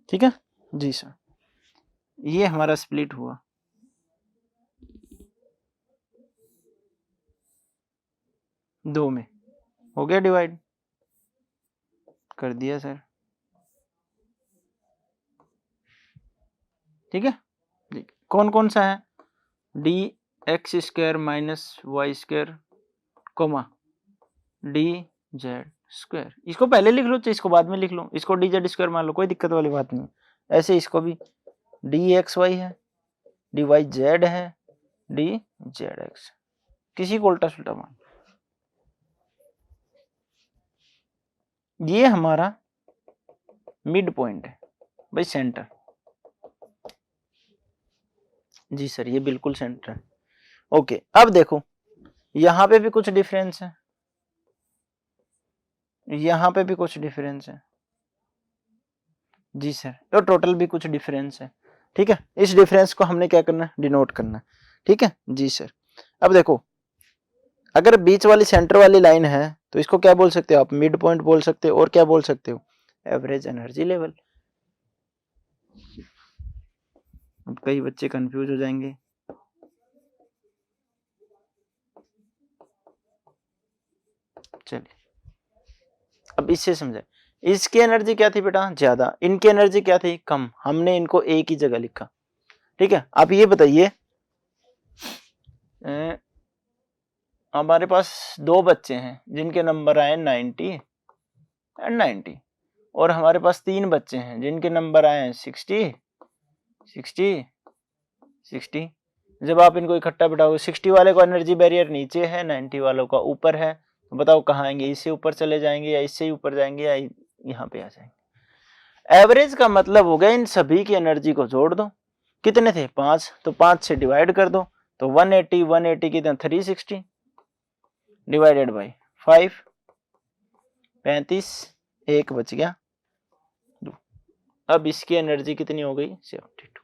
ठीक है जी सर, ये हमारा स्प्लिट हुआ। दो में हो गया डिवाइड, कर दिया सर। ठीक है, कौन कौन सा है, D X square minus Y square comma D Z square. इसको पहले लिख लो चाहे इसको बाद में लिख लो, इसको डी जेड स्क्वायर मान लो, कोई दिक्कत वाली बात नहीं। ऐसे इसको भी डी एक्स वाई है, डी वाई जेड है, डी जेड एक्स, किसी को उल्टा सुल्टा मान। ये हमारा मिड पॉइंट है भाई, सेंटर। जी सर ये बिल्कुल सेंटर है। ओके अब देखो यहां पे भी कुछ डिफरेंस है, यहां पे भी कुछ डिफरेंस है। जी सर, तो टोटल भी कुछ डिफरेंस है। ठीक है, इस डिफरेंस को हमने क्या करना है, डिनोट करना है। ठीक है जी सर, अब देखो अगर बीच वाली सेंटर वाली लाइन है तो इसको क्या बोल सकते हो आप, मिड पॉइंट बोल सकते हो, और क्या बोल सकते हो, एवरेज एनर्जी लेवल। अब कई बच्चे कंफ्यूज हो जाएंगे, चलिए अब इससे समझे। इसकी एनर्जी क्या थी बेटा, ज्यादा, इनकी एनर्जी क्या थी, कम, हमने इनको एक ही जगह लिखा। ठीक है, आप ये बताइए हमारे पास दो बच्चे हैं जिनके नंबर आए 90 एंड 90, और हमारे पास तीन बच्चे हैं जिनके नंबर आए हैं 60 60 60। जब आप इनको इकट्ठा बिठाओगे, 60 वाले को एनर्जी बैरियर नीचे है, 90 वालों का ऊपर है, तो बताओ कहाँ आएंगे, इससे ऊपर चले जाएंगे या इससे ही ऊपर जाएंगे या यहाँ पे आ जाएंगे। एवरेज का मतलब हो गया इन सभी की एनर्जी को जोड़ दो, कितने थे 5, तो 5 से डिवाइड कर दो, तो 180 180 कितना 360 डिवाइडेड बाई 5, 35, एक बच गया 2। अब इसकी एनर्जी कितनी हो गई 72।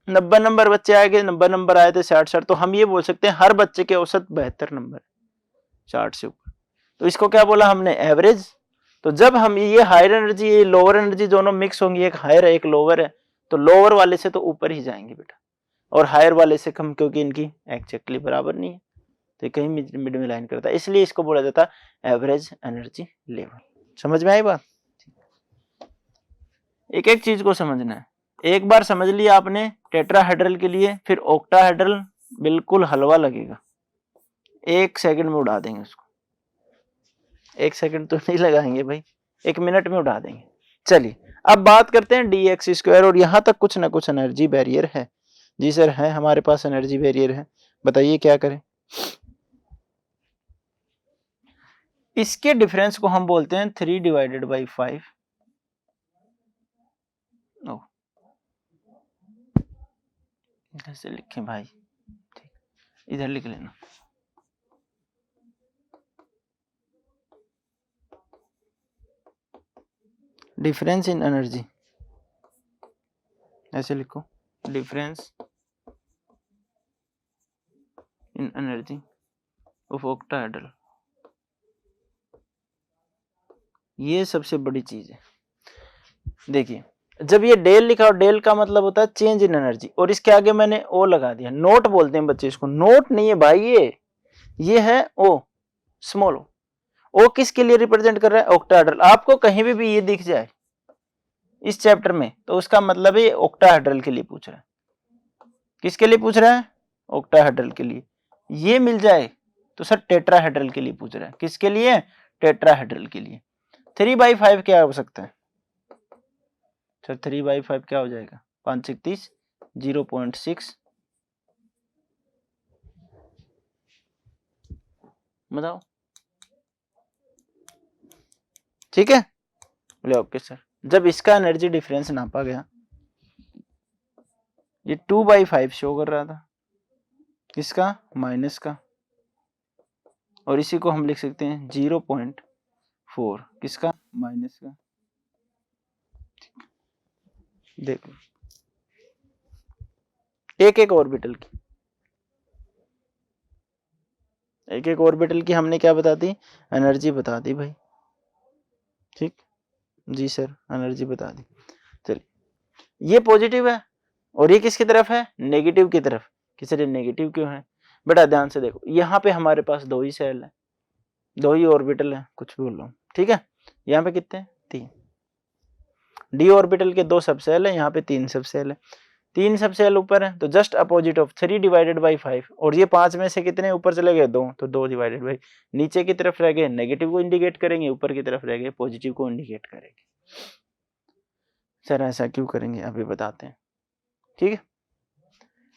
90 नंबर बच्चे आए गए, 90 नंबर आए थे 60, तो हम ये बोल सकते हैं हर बच्चे के औसत 72 नंबर 60 से ऊपर, तो इसको क्या बोला हमने, एवरेज। तो जब हम ये हायर एनर्जी ये लोअर एनर्जी दोनों मिक्स होंगी, एक हायर है एक लोअर है, तो लोअर वाले से तो ऊपर ही जाएंगे बेटा, और हायर वाले से कम, क्योंकि इनकी एक्जेक्टली बराबर नहीं है, तो कहीं मिड में लाइन करता है, इसलिए इसको बोला जाता है एवरेज एनर्जी लेवल। समझ में आई बात। एक एक चीज को समझना है, एक बार समझ लिया आपने टेट्राहेड्रल के लिए, फिर ऑक्टाहेड्रल बिल्कुल हलवा लगेगा, 1 सेकंड में उड़ा देंगे उसको, 1 सेकंड तो नहीं लगाएंगे भाई, 1 मिनट में उड़ा देंगे। चलिए अब बात करते हैं डी एक्स स्क्वायर, और यहां तक कुछ ना कुछ एनर्जी बैरियर है। जी सर है, हमारे पास एनर्जी बैरियर है, बताइए क्या करें। इसके डिफरेंस को हम बोलते हैं 3 डिवाइडेड बाई 5। इधर से लिखें भाई, ठीक, इधर लिख लेना। डिफरेंस इन एनर्जी, ऐसे लिखो, difference in energy of octahedral, ये सबसे बड़ी चीज है। देखिए जब ये डेल लिखा हो, डेल का मतलब होता है चेंज इन एनर्जी, और इसके आगे मैंने ओ लगा दिया, नोट बोलते हैं बच्चे इसको, नोट नहीं है भाई, ये है ओ, स्मॉल ओ किसके लिए रिप्रेजेंट कर रहा है, ऑक्टाहेड्रल। आपको कहीं भी ये दिख जाए इस चैप्टर में, तो उसका मतलब है ये ऑक्टाहेड्रल के लिए पूछ रहा है। किसके लिए पूछ रहा है, ऑक्टाहेड्रल के लिए। ये मिल जाए तो सर टेट्राहेड्रल के लिए पूछ रहा है, किसके लिए? टेट्राहेड्रल के लिए। 3/5 क्या हो सकता है सर? 3/5 क्या हो जाएगा? 5 6 30, 0.6, बताओ। ठीक है, बोले ओके सर। जब इसका एनर्जी डिफरेंस नापा गया, ये 2/5 शो कर रहा था, किसका? माइनस का, और इसी को हम लिख सकते हैं 0.4, किसका? माइनस का। देखो एक एक ऑर्बिटल की, एक एक ऑर्बिटल की हमने क्या बता दी? एनर्जी बता दी भाई। ठीक, जी सर एनर्जी बता दी। चलिए, ये पॉजिटिव है और ये किसकी तरफ है? नेगेटिव की तरफ। कि सर ये नेगेटिव क्यों है? बेटा ध्यान से देखो, यहाँ पे हमारे पास 2 ही सेल है, 2 ही ऑर्बिटल है, कुछ भी बोल रहा हूँ, ठीक है। यहाँ पे कितने? 3। डी ऑर्बिटल के 2 सब सेल है, यहाँ पे 3 सब सेल है। 3 सब सेल ऊपर है तो जस्ट अपोजिट ऑफ 3/5, और ये 5 में से कितने ऊपर चले गए? 2, तो 2/5। नीचे की तरफ रह गए नेगेटिव को इंडिकेट करेंगे, ऊपर की तरफ रह गए पॉजिटिव को इंडिकेट करेंगे। सर ऐसा क्यों करेंगे, अभी बताते हैं, ठीक है।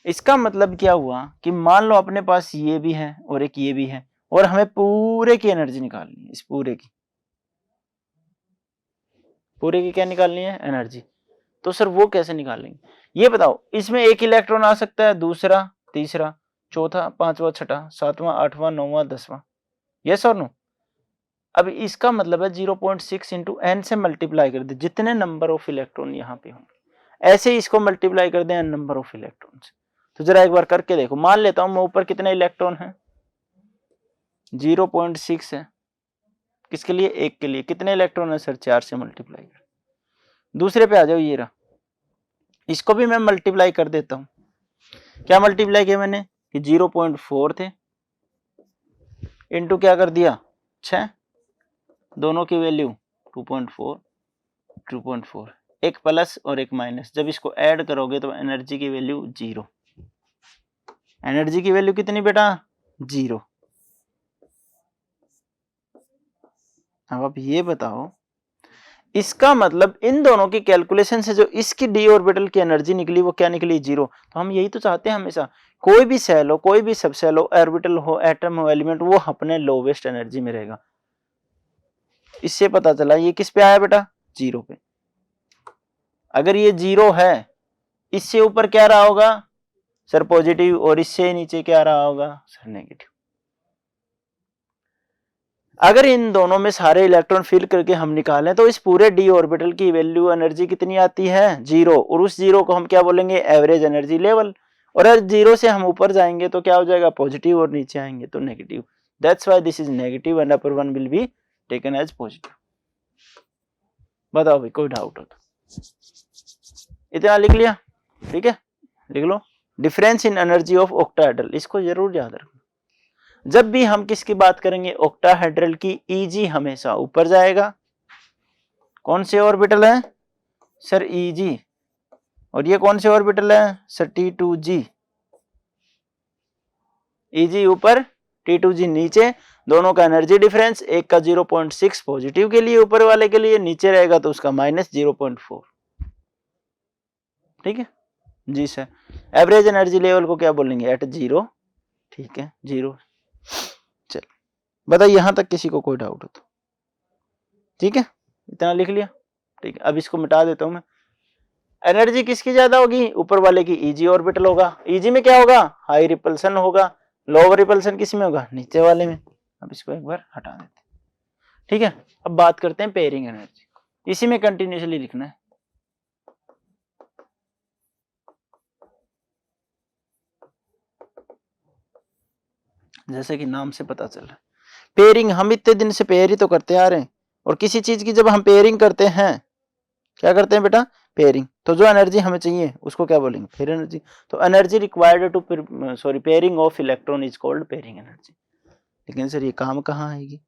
इसका मतलब क्या हुआ कि मान लो अपने पास ये भी है और एक ये भी है, और हमें पूरे की एनर्जी निकालनी है, इस पूरे की क्या निकालनी है? एनर्जी। तो सर वो कैसे निकालेंगे ये बताओ। इसमें एक इलेक्ट्रॉन आ सकता है, दूसरा, तीसरा, चौथा, पांचवा, छठा, सातवां, आठवां, नौवां, 10वां, यस और नो। अब इसका मतलब है 0.6 इंटू एन से मल्टीप्लाई कर दे, जितने नंबर ऑफ इलेक्ट्रॉन यहाँ पे होंगे, ऐसे ही इसको मल्टीप्लाई कर दे एन नंबर ऑफ इलेक्ट्रॉन से। तो जरा एक बार करके देखो, मान लेता हूं मैं ऊपर कितने इलेक्ट्रॉन है? 0.6 है, किसके लिए? एक के लिए। कितने इलेक्ट्रॉन है सर? 4 से मल्टीप्लाई कर। दूसरे पे आ जाओ, ये रहा, इसको भी मैं मल्टीप्लाई कर देता हूं। क्या मल्टीप्लाई किया मैंने? कि 0.4 थे, इंटू क्या कर दिया? 6, दोनों की वैल्यू 2.4, 2.4, एक प्लस और एक माइनस, जब इसको ऐड करोगे तो एनर्जी की वैल्यू 0। एनर्जी की वैल्यू कितनी बेटा? 0। अब आप ये बताओ, इसका मतलब इन दोनों की कैलकुलेशन से जो इसकी डी ऑर्बिटल की एनर्जी निकली वो क्या निकली? 0। तो हम यही तो चाहते हैं हमेशा, कोई भी सेल हो, कोई भी सब सेल हो, ऑर्बिटल हो, एटम हो, एलिमेंट, वो अपने लोवेस्ट एनर्जी में रहेगा। इससे पता चला ये किस पे आया बेटा? 0 पे। अगर ये 0 है, इससे ऊपर क्या रहा होगा सर? पॉजिटिव, और इससे नीचे क्या रहा होगा सर? नेगेटिव। अगर इन दोनों में सारे इलेक्ट्रॉन फिल करके हम निकालें तो इस पूरे डी ऑर्बिटल की वैल्यू एनर्जी कितनी आती है? 0। और उस 0 को हम क्या बोलेंगे? Average energy level. और अगर 0 से हम ऊपर जाएंगे तो क्या हो जाएगा? पॉजिटिव, और नीचे आएंगे तो negative. That's why this is negative and upper one will be taken as positive. बताओ भाई, कोई डाउट हो तो? इतना लिख लिया, ठीक है, लिख लो। Difference in energy of octahedral, इसको जरूर याद रखना। जब भी हम किसकी बात करेंगे? ऑक्टाहेड्रल की, ईजी हमेशा ऊपर जाएगा। कौन से ऑर्बिटल है सर? ईजी। और ये कौन से ऑर्बिटल है सर? T2G। ईजी ऊपर, T2G नीचे। दोनों का एनर्जी डिफरेंस, एक का 0.6 पॉजिटिव के लिए, ऊपर वाले के लिए, नीचे रहेगा तो उसका -0.4। ठीक है जी सर। एवरेज एनर्जी लेवल को क्या बोलेंगे? एट 0। ठीक है, 0। चल बताइए, यहां तक किसी को कोई डाउट हो तो? ठीक है, इतना लिख लिया, ठीक है। अब इसको मिटा देता हूं मैं। एनर्जी किसकी ज्यादा होगी? ऊपर वाले की। ईजी ऑर्बिटल होगा, ईजी में क्या होगा? हाई रिपल्सन होगा। लोअर रिपल्सन किस में होगा? नीचे वाले में। अब इसको एक बार हटा देते हैं, ठीक है। अब बात करते हैं पेयरिंग एनर्जी, इसी में कंटिन्यूसली लिखना है। जैसे कि नाम से पता चल रहा है, पेयरिंग, हम इतने दिन से पेयर ही तो करते आ रहे हैं, और किसी चीज की जब हम पेयरिंग करते हैं, क्या करते हैं बेटा? पेयरिंग। तो जो एनर्जी हमें चाहिए उसको क्या बोलेंगे? फिर एनर्जी। तो energy required to pairing of electron is called pairing energy. लेकिन सर ये काम कहाँ आएगी,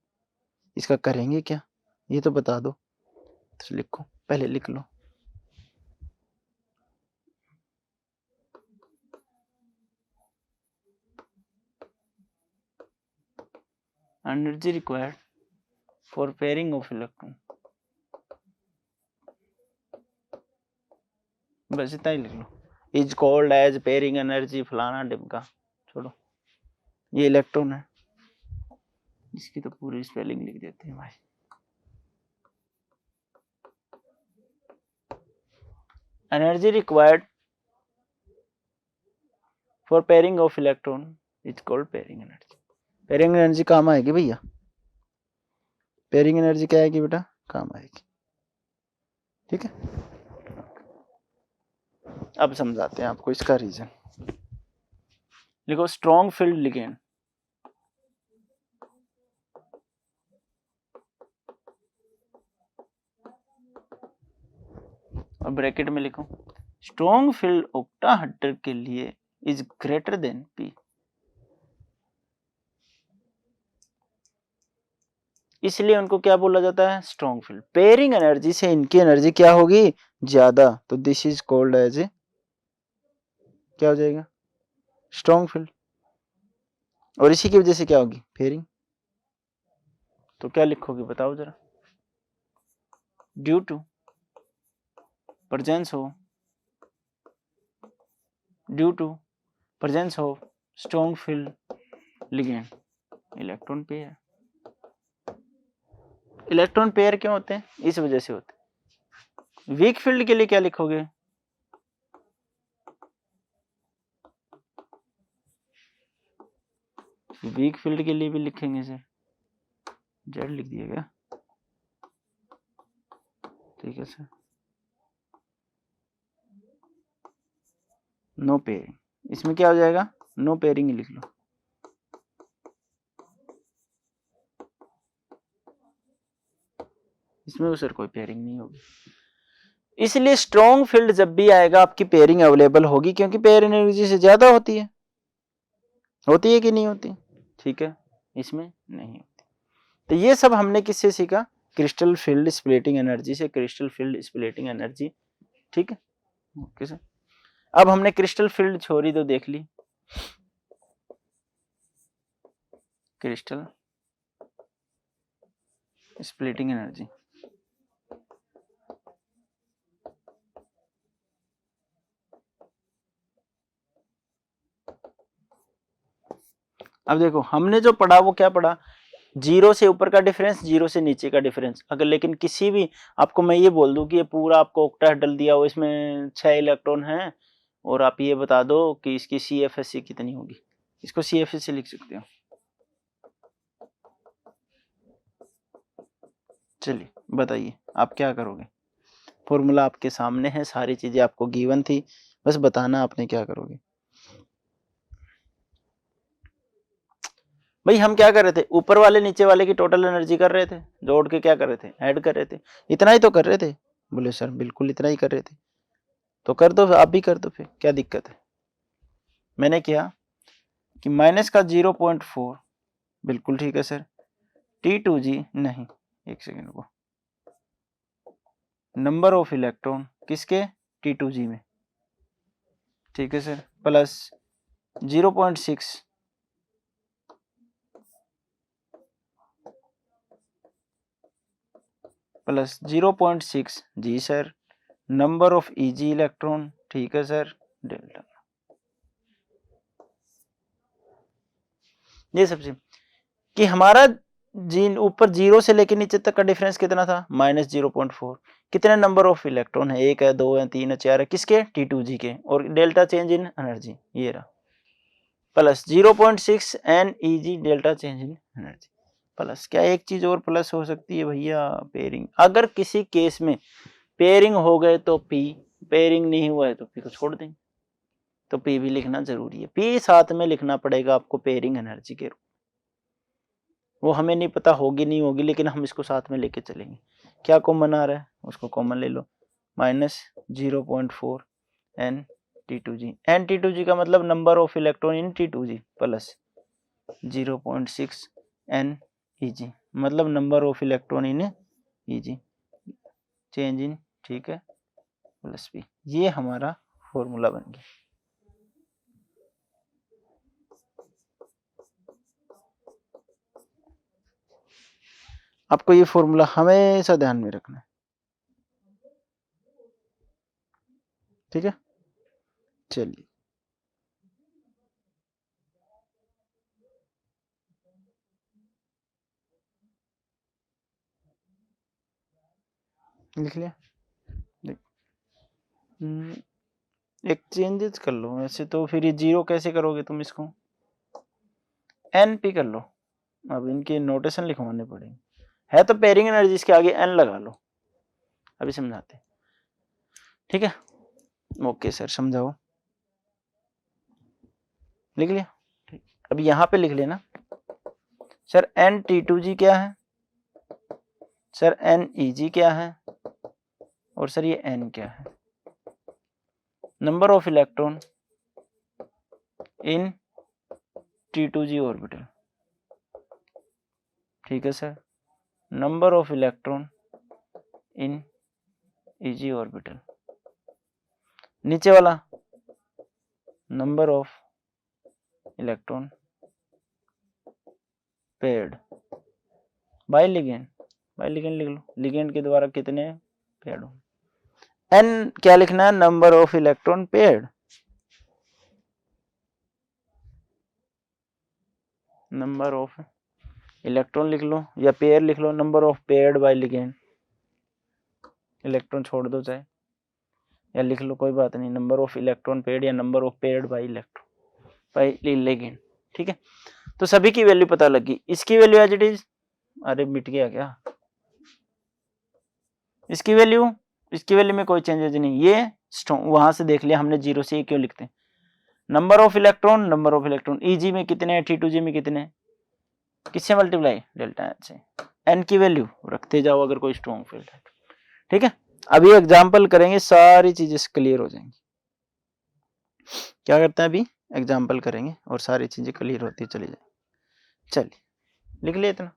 इसका करेंगे क्या, ये तो बता दो। तो लिखो, पहले लिख लो। Energy required for pairing of electron, बस इतना ही लिख लो, is called as pairing energy फलाना डिमका, छोड़ो, ये इलेक्ट्रॉन है, इसकी तो पूरी स्पेलिंग लिख देते हैं भाई। Energy required for pairing of electron is called pairing energy. Pairing energy काम आएगी भैया, पेयरिंग एनर्जी क्या आएगी बेटा, काम आएगी, ठीक है। अब समझाते हैं आपको इसका रीजन। लिखो स्ट्रॉन्ग फील्ड लिगेंड, और ब्रैकेट में लिखो स्ट्रॉन्ग फील्ड ऑक्टाहेड्रल के लिए इज ग्रेटर देन पी, इसलिए उनको क्या बोला जाता है, स्ट्रॉन्ग फील्ड। पेयरिंग एनर्जी से इनकी एनर्जी क्या होगी, ज्यादा, तो this is called as a, क्या हो जाएगा, स्ट्रॉन्ग फील्ड, और इसी की वजह से क्या होगी, पेयरिंग। तो क्या लिखोगे बताओ जरा, due to presence of, due to presence of strong field ligand, electron pair. Electron pair क्यों होते हैं, इस वजह से होते हैं। वीक फील्ड के लिए क्या लिखोगे, वीक फील्ड के लिए भी लिखेंगे सर, जेड लिख दिया गया, ठीक है सर, नो पेयरिंग, इसमें क्या हो जाएगा, नो पेयरिंग ही लिख लो, इसमें सर कोई पेयरिंग नहीं होगी। इसलिए स्ट्रॉन्ग फील्ड जब भी आएगा आपकी पेयरिंग अवेलेबल होगी, क्योंकि पेयर एनर्जी से ज्यादा होती है कि नहीं होती, ठीक है, इसमें नहीं होती। तो ये सब हमने किससे सीखा, क्रिस्टल फील्ड स्प्लिटिंग एनर्जी से, क्रिस्टल फील्ड स्प्लिटिंग एनर्जी, ठीक है, ओके सर। अब हमने क्रिस्टल फील्ड थ्योरी तो देख ली, क्रिस्टल स्प्लिटिंग एनर्जी, अब देखो हमने जो पढ़ा वो क्या पढ़ा, जीरो से ऊपर का डिफरेंस, जीरो से नीचे का डिफरेंस। अगर लेकिन किसी भी आपको मैं ये बोल दूं कि ये पूरा आपको ऑक्टाहेड्रल दिया हो, इसमें 6 इलेक्ट्रॉन हैं, और आप ये बता दो कि इसकी CFSE कितनी होगी, इसको CFSE लिख सकते हो। चलिए बताइए आप क्या करोगे, फॉर्मूला आपके सामने है, सारी चीजें आपको गिवन थी, बस बताना आपने क्या करोगे। भाई हम क्या कर रहे थे, ऊपर वाले नीचे वाले की टोटल एनर्जी कर रहे थे, जोड़ के क्या कर रहे थे, ऐड कर रहे थे, इतना ही तो कर रहे थे। बोले सर बिल्कुल इतना ही कर रहे थे, तो कर दो, आप भी कर दो, फिर क्या दिक्कत है। मैंने किया कि माइनस का 0.4, बिल्कुल ठीक है सर, T2G नहीं, एक सेकेंड को, नंबर ऑफ इलेक्ट्रॉन किसके, T2G में, ठीक है सर, प्लस 0.6 प्लस 0.6 जी sir, number of EG electron, ठीक है सर, डेल्टा। ये सबसे कि हमारा जीन ऊपर 0 से लेकर नीचे तक का डिफरेंस कितना था, -0.4, कितने नंबर ऑफ इलेक्ट्रॉन है, 1 है, 2 है, 3 है, 4 है, किसके, T2G के, और डेल्टा चेंज इन एनर्जी ये रहा, plus 0.6 NEG delta change in energy, plus क्या एक चीज और प्लस हो सकती है भैया, पेयरिंग। अगर किसी केस में पेयरिंग हो गए तो P, पेयरिंग नहीं हुआ है तो P को छोड़ देंगे, तो P भी लिखना जरूरी है, P साथ में लिखना पड़ेगा आपको पेयरिंग एनर्जी के रूप, वो हमें नहीं पता होगी नहीं होगी, लेकिन हम इसको साथ में लेके चलेंगे। क्या कॉमन आ रहा है, उसको कॉमन ले लो, -0.4 NT2G, NT2G का मतलब number of electron in T2G, plus 0.6 NEG मतलब number of electron in EG, change in, ठीक है, प्लस P, ये हमारा फॉर्मूला बन गया। आपको ये फॉर्मूला हमेशा ध्यान में रखना है, ठीक है। चलिए लिख लिया। देख एक चेंजेस कर लो, ऐसे तो फिर ये जीरो कैसे करोगे तुम, इसको एन पी कर लो। अब इनके नोटेशन लिखवाने पड़ेंगे, है तो पेयरिंग एनर्जी, इसके आगे एन लगा लो, अभी समझाते, ठीक है। ओके सर समझाओ, लिख लिया, ठीक। अब यहाँ पे लिख लेना सर एन टी टू जी क्या है, सर एन ई जी क्या है, और सर ये एन क्या है, number of electron in T2G orbital, ठीक है sir, number of electron in EG orbital, नीचे वाला number of electron paired by ligand, by ligand लिख लो, लिगेंड के द्वारा कितने पेयर्ड हो, एन क्या लिखना है, number of electron paired, number of electron लिख लो या पेयर लिख लो, number of paired by ligand, electron छोड़ दो चाहे, या लिख लो कोई बात नहीं, नंबर ऑफ इलेक्ट्रॉन पेयर्ड या number of paired by electron by ligand, ठीक है। तो सभी की वैल्यू पता लगी, इसकी वैल्यू एज इट इज, अरे मिट गया क्या, इसकी वैल्यू में कोई चेंजेस नहीं, ये वहां से देख लिया हमने, जीरो से क्यों लिखते हैं, नंबर ऑफ इलेक्ट्रॉन ईजी में कितने हैं, T2G में कितने हैं, किससे मल्टीप्लाई, डेल्टा एन से, एन की वैल्यू रखते जाओ अगर कोई स्ट्रॉन्ग फील्ड है, ठीक है। अभी एग्जाम्पल करेंगे, सारी चीजें क्लियर हो जाएंगी, क्या करते हैं अभी एग्जाम्पल करेंगे और सारी चीजें क्लियर होती चली जाएंगी। चलिए लिख लिया इतना,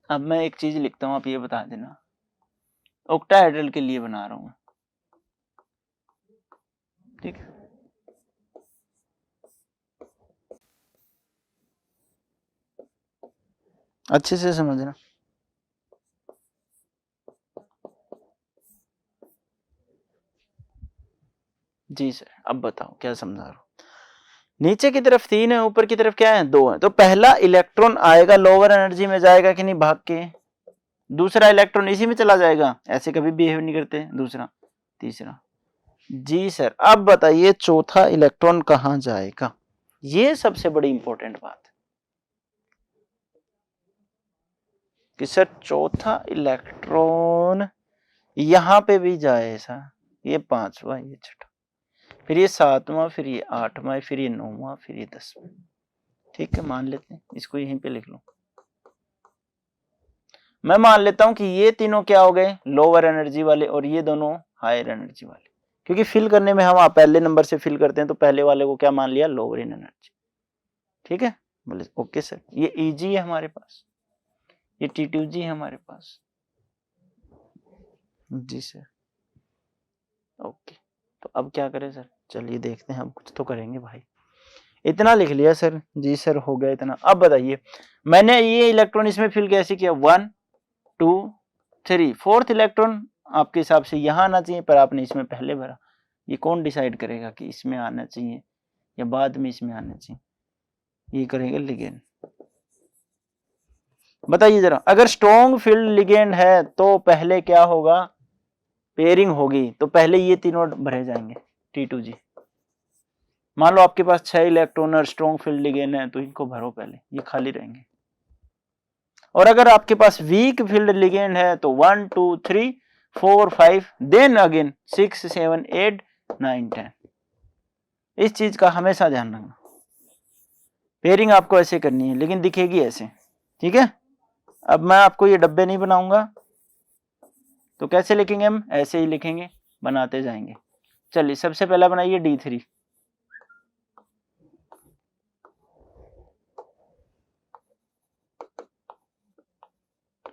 अब मैं एक चीज लिखता हूं, आप ये बता देना, ऑक्टाहेड्रल के लिए बना रहा हूं, ठीक है। अच्छे से समझना, जी सर अब बताओ क्या समझा रहा हूं, नीचे की तरफ 3 है, ऊपर की तरफ क्या है 2 है, तो पहला इलेक्ट्रॉन आएगा लोअर एनर्जी में जाएगा कि नहीं भाग के, दूसरा इलेक्ट्रॉन इसी में चला जाएगा, ऐसे कभी बिहेव नहीं करते, दूसरा तीसरा, जी सर। अब बताइए चौथा इलेक्ट्रॉन कहां जाएगा, ये सबसे बड़ी इंपॉर्टेंट बात है कि सर चौथा इलेक्ट्रॉन यहां पे भी जाए ऐसा, ये 5वां, ये 6वां, फिर ये 7वां, फिर ये 8वां, फिर ये 9वां, फिर ये 10वां, ठीक है। मान लेते हैं इसको, यहीं पे लिख लो, मैं मान लेता हूं कि ये तीनों क्या हो गए, लोअर एनर्जी वाले, और ये दोनों हायर एनर्जी वाले, क्योंकि फिल करने में हम पहले नंबर से फिल करते हैं, तो पहले वाले को क्या मान लिया, लोअर इन एनर्जी, ठीक है। बोले ओके सर, ये ईजी है हमारे पास, ये T2G है हमारे पास, जी सर ओके। तो अब क्या करें सर, चलिए देखते हैं, हम कुछ तो करेंगे भाई, इतना लिख लिया सर, जी सर हो गया इतना। अब बताइए मैंने ये इलेक्ट्रॉन इसमें फिल कैसे किया, 1 2 3, फोर्थ इलेक्ट्रॉन आपके हिसाब से यहाँ आना चाहिए, पर आपने इसमें पहले भरा, ये कौन डिसाइड करेगा कि इसमें आना चाहिए या बाद में इसमें आना चाहिए, ये करेगा लिगेंड। बताइए जरा, अगर स्ट्रॉन्ग फील्ड लिगेंड है तो पहले क्या होगा, पेयरिंग होगी, तो पहले ये तीनों भरे जाएंगे T2G। मान लो आपके पास 6 इलेक्ट्रॉन और स्ट्रॉन्ग फील्ड लिगेंड है, तो इनको भरो पहले, ये खाली रहेंगे। और अगर आपके पास वीक फील्ड लिगेंड है तो 1 2 3 4 5 देन अगेन 6 7 8 9 10, इस चीज का हमेशा ध्यान रखना, पेयरिंग आपको ऐसे करनी है लेकिन दिखेगी ऐसे, ठीक है। अब मैं आपको ये डब्बे नहीं बनाऊंगा, तो कैसे लिखेंगे हम, ऐसे ही लिखेंगे, बनाते जाएंगे। चलिए सबसे पहला बनाइए D3,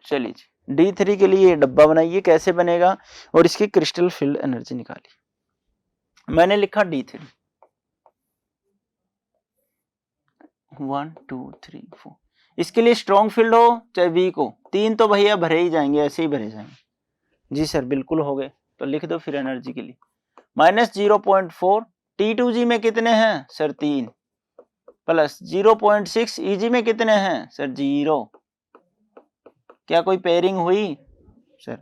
चलिए D3 के लिए डब्बा बनाइए, कैसे बनेगा और इसकी क्रिस्टल फील्ड एनर्जी निकालिए। मैंने लिखा D3, 1 2 3 4, इसके लिए स्ट्रॉन्ग फील्ड हो चाहे वीक हो, 3 तो भैया भरे ही जाएंगे, ऐसे ही भरे जाएंगे। जी सर बिल्कुल हो गए, तो लिख दो फिर एनर्जी के लिए -0.4 T2G में कितने हैं सर 3 प्लस 0.6 EG में कितने हैं सर 0। क्या कोई पेयरिंग हुई सर?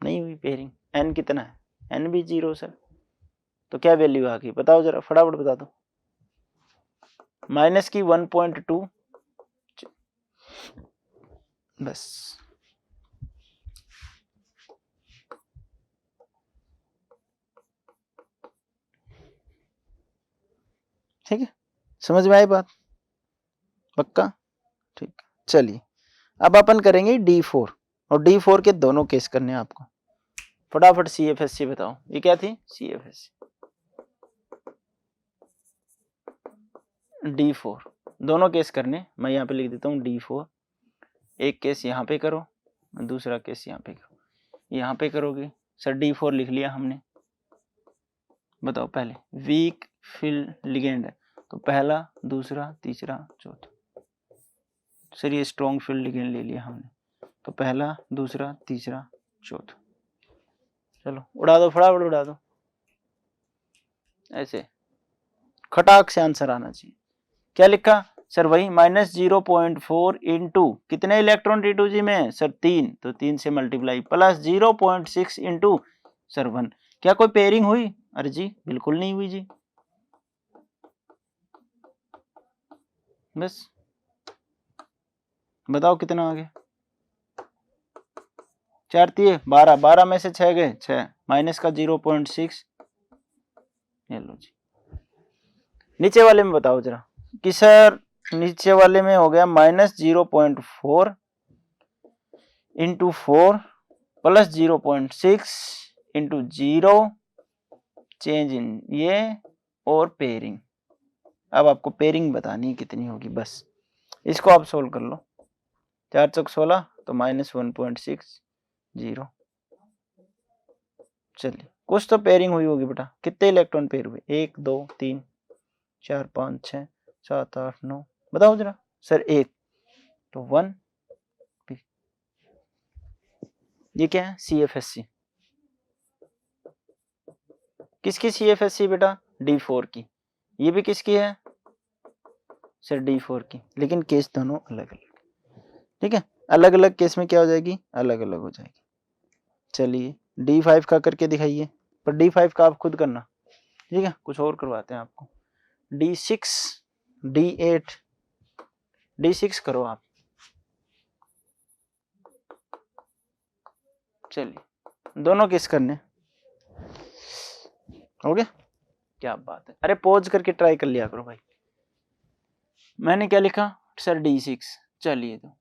नहीं हुई पेयरिंग। n कितना है? n भी 0 सर। तो क्या वैल्यू आ गई बताओ जरा, फटाफट बता दो। माइनस की 1.2 बस। ठीक है, समझ में आई बात? पक्का? ठीक, चलिए अब अपन करेंगे D4 और D4 के दोनों केस करने हैं आपको। फटाफट CFSC बताओ, ये क्या थी? CFSC D4 दोनों केस करने, मैं यहाँ पे लिख देता हूँ D4। एक केस यहाँ पे करो, दूसरा केस यहाँ पे करो। यहाँ पे करोगे सर D4 लिख लिया हमने। बताओ पहले वीक फील्ड लिगेंड है तो पहला दूसरा तीसरा चौथा। सर ये स्ट्रॉन्ग फील्ड लिगेंड ले लिया हमने, तो पहला दूसरा तीसरा चौथा। चलो उड़ा दो, फटाफट उड़ा दो, ऐसे खटाक से आंसर आना चाहिए। क्या लिखा सर? वही -0.4 इंटू कितने इलेक्ट्रॉन T2G में सर 3, तो 3 से मल्टीप्लाई प्लस 0.6 इंटू सर 1। क्या कोई पेयरिंग हुई? अरे जी बिल्कुल नहीं हुई जी। बस बताओ कितना आ गया? 4 3 12, 12 में से 6 गए 6, माइनस का 0.6। ये लो जी। नीचे वाले में बताओ जरा कि सर नीचे वाले में हो गया -0.4 into 4 plus 0.6 into 0 change in ये और पेयरिंग। अब आपको पेयरिंग बतानी है कितनी होगी, बस इसको आप सोल्व कर लो। 4 चौक 16 तो -1.6 0। चलिए कुछ तो पेयरिंग हुई होगी बेटा। कितने इलेक्ट्रॉन पेयर हुए? 1 2 3 4 5 6 7 8 9 बताओ जरा। सर 1 तो 1। ये क्या है? CFSC। किसकी CFSC बेटा? D4 की। ये भी किसकी है सर? D4 की। लेकिन केस दोनों अलग अलग, ठीक है? अलग अलग केस में क्या हो जाएगी? अलग अलग हो जाएगी। चलिए D5 का करके दिखाइए, पर D5 का आप खुद करना, ठीक है? कुछ और करवाते हैं आपको। D6 D8 D6 करो आप। चलिए दोनों केस करने हो गया? क्या बात है। अरे पॉज करके ट्राई कर लिया करो भाई। मैंने क्या लिखा सर? D6। चलिए तो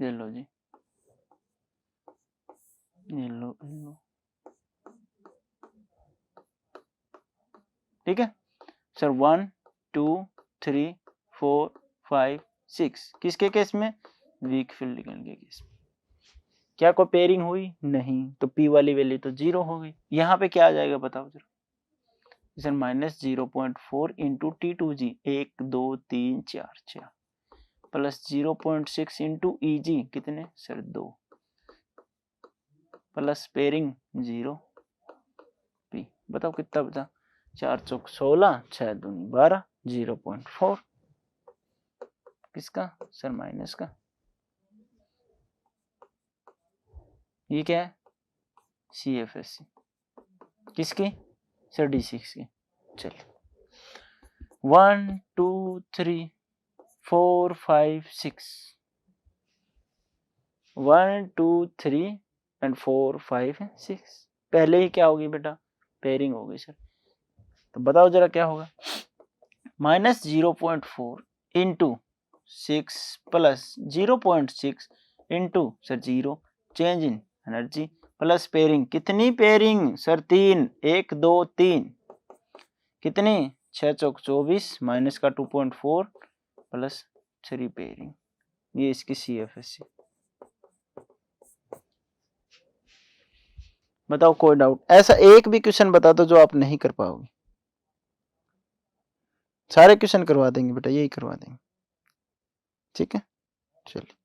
ये लो जी, ये लो। ठीक है सर 1 2 3 4 5 6 किसके केस में? वीक फील्ड लिगेंड के केस में। क्या कोई पेयरिंग हुई? नहीं, तो P वाली वैल्यू तो 0 हो गई। यहाँ पे क्या आ जाएगा बताओ जरा? Sir -0.4 into T2G 1 2 3 4 6 plus 0.6 into EG कितने सर 2 प्लस पेयरिंग 0 P। बताओ कितना बचा? 4 चौक 16 6 दूनी 12 0.4 किसका सर? माइनस का। ये क्या है? CFSC। किसकी सर? D6 की। चलिए 1 2 3 4 5 6 1 2 3 एंड 4 5 6 पहले ही क्या होगी बेटा? पेयरिंग होगी सर। तो बताओ जरा क्या होगा? -0.4 into 6 plus 0.6 into sir 0 change in energy plus pairing. कितनी पेयरिंग सर? 3 1 2 3 कितनी? 6 चौक 24 माइनस का 2.4 प्लस 3 पेयरिंग। ये इसकी CFSC। बताओ कोई डाउट? ऐसा एक भी क्वेश्चन बता दो जो आप नहीं कर पाओगे। सारे क्वेश्चन करवा देंगे बेटा, यही करवा देंगे, ठीक है। चलिए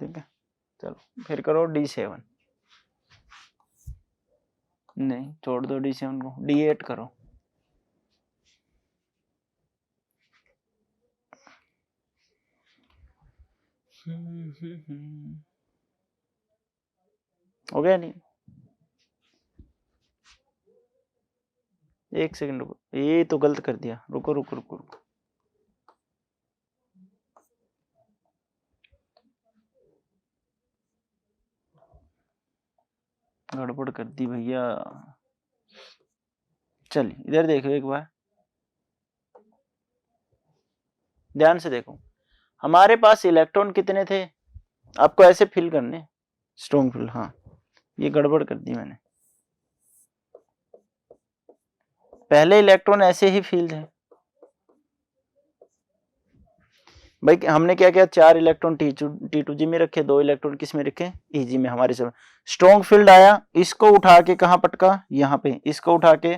ठीक है, चलो फिर करो D7, नहीं छोड़ दो D7 को, D8 करो। हो गया नहीं, एक सेकंड रुको, ये तो गलत कर दिया, रुको रुको रुको रुको, गड़बड़ कर दी भैया। चलिए इधर देखो एक बार, ध्यान से देखो, हमारे पास इलेक्ट्रॉन कितने थे, आपको ऐसे फिल करने, स्ट्रॉन्ग फिल, हाँ ये गड़बड़ कर दी मैंने, पहले इलेक्ट्रॉन ऐसे ही फील्ड है भाई। हमने क्या किया, 4 इलेक्ट्रॉन T2G में रखे, 2 इलेक्ट्रॉन किस में रखे, EG में। हमारे सब स्ट्रॉन्ग फील्ड आया, इसको उठा के कहां पटका, यहाँ पे, इसको उठा के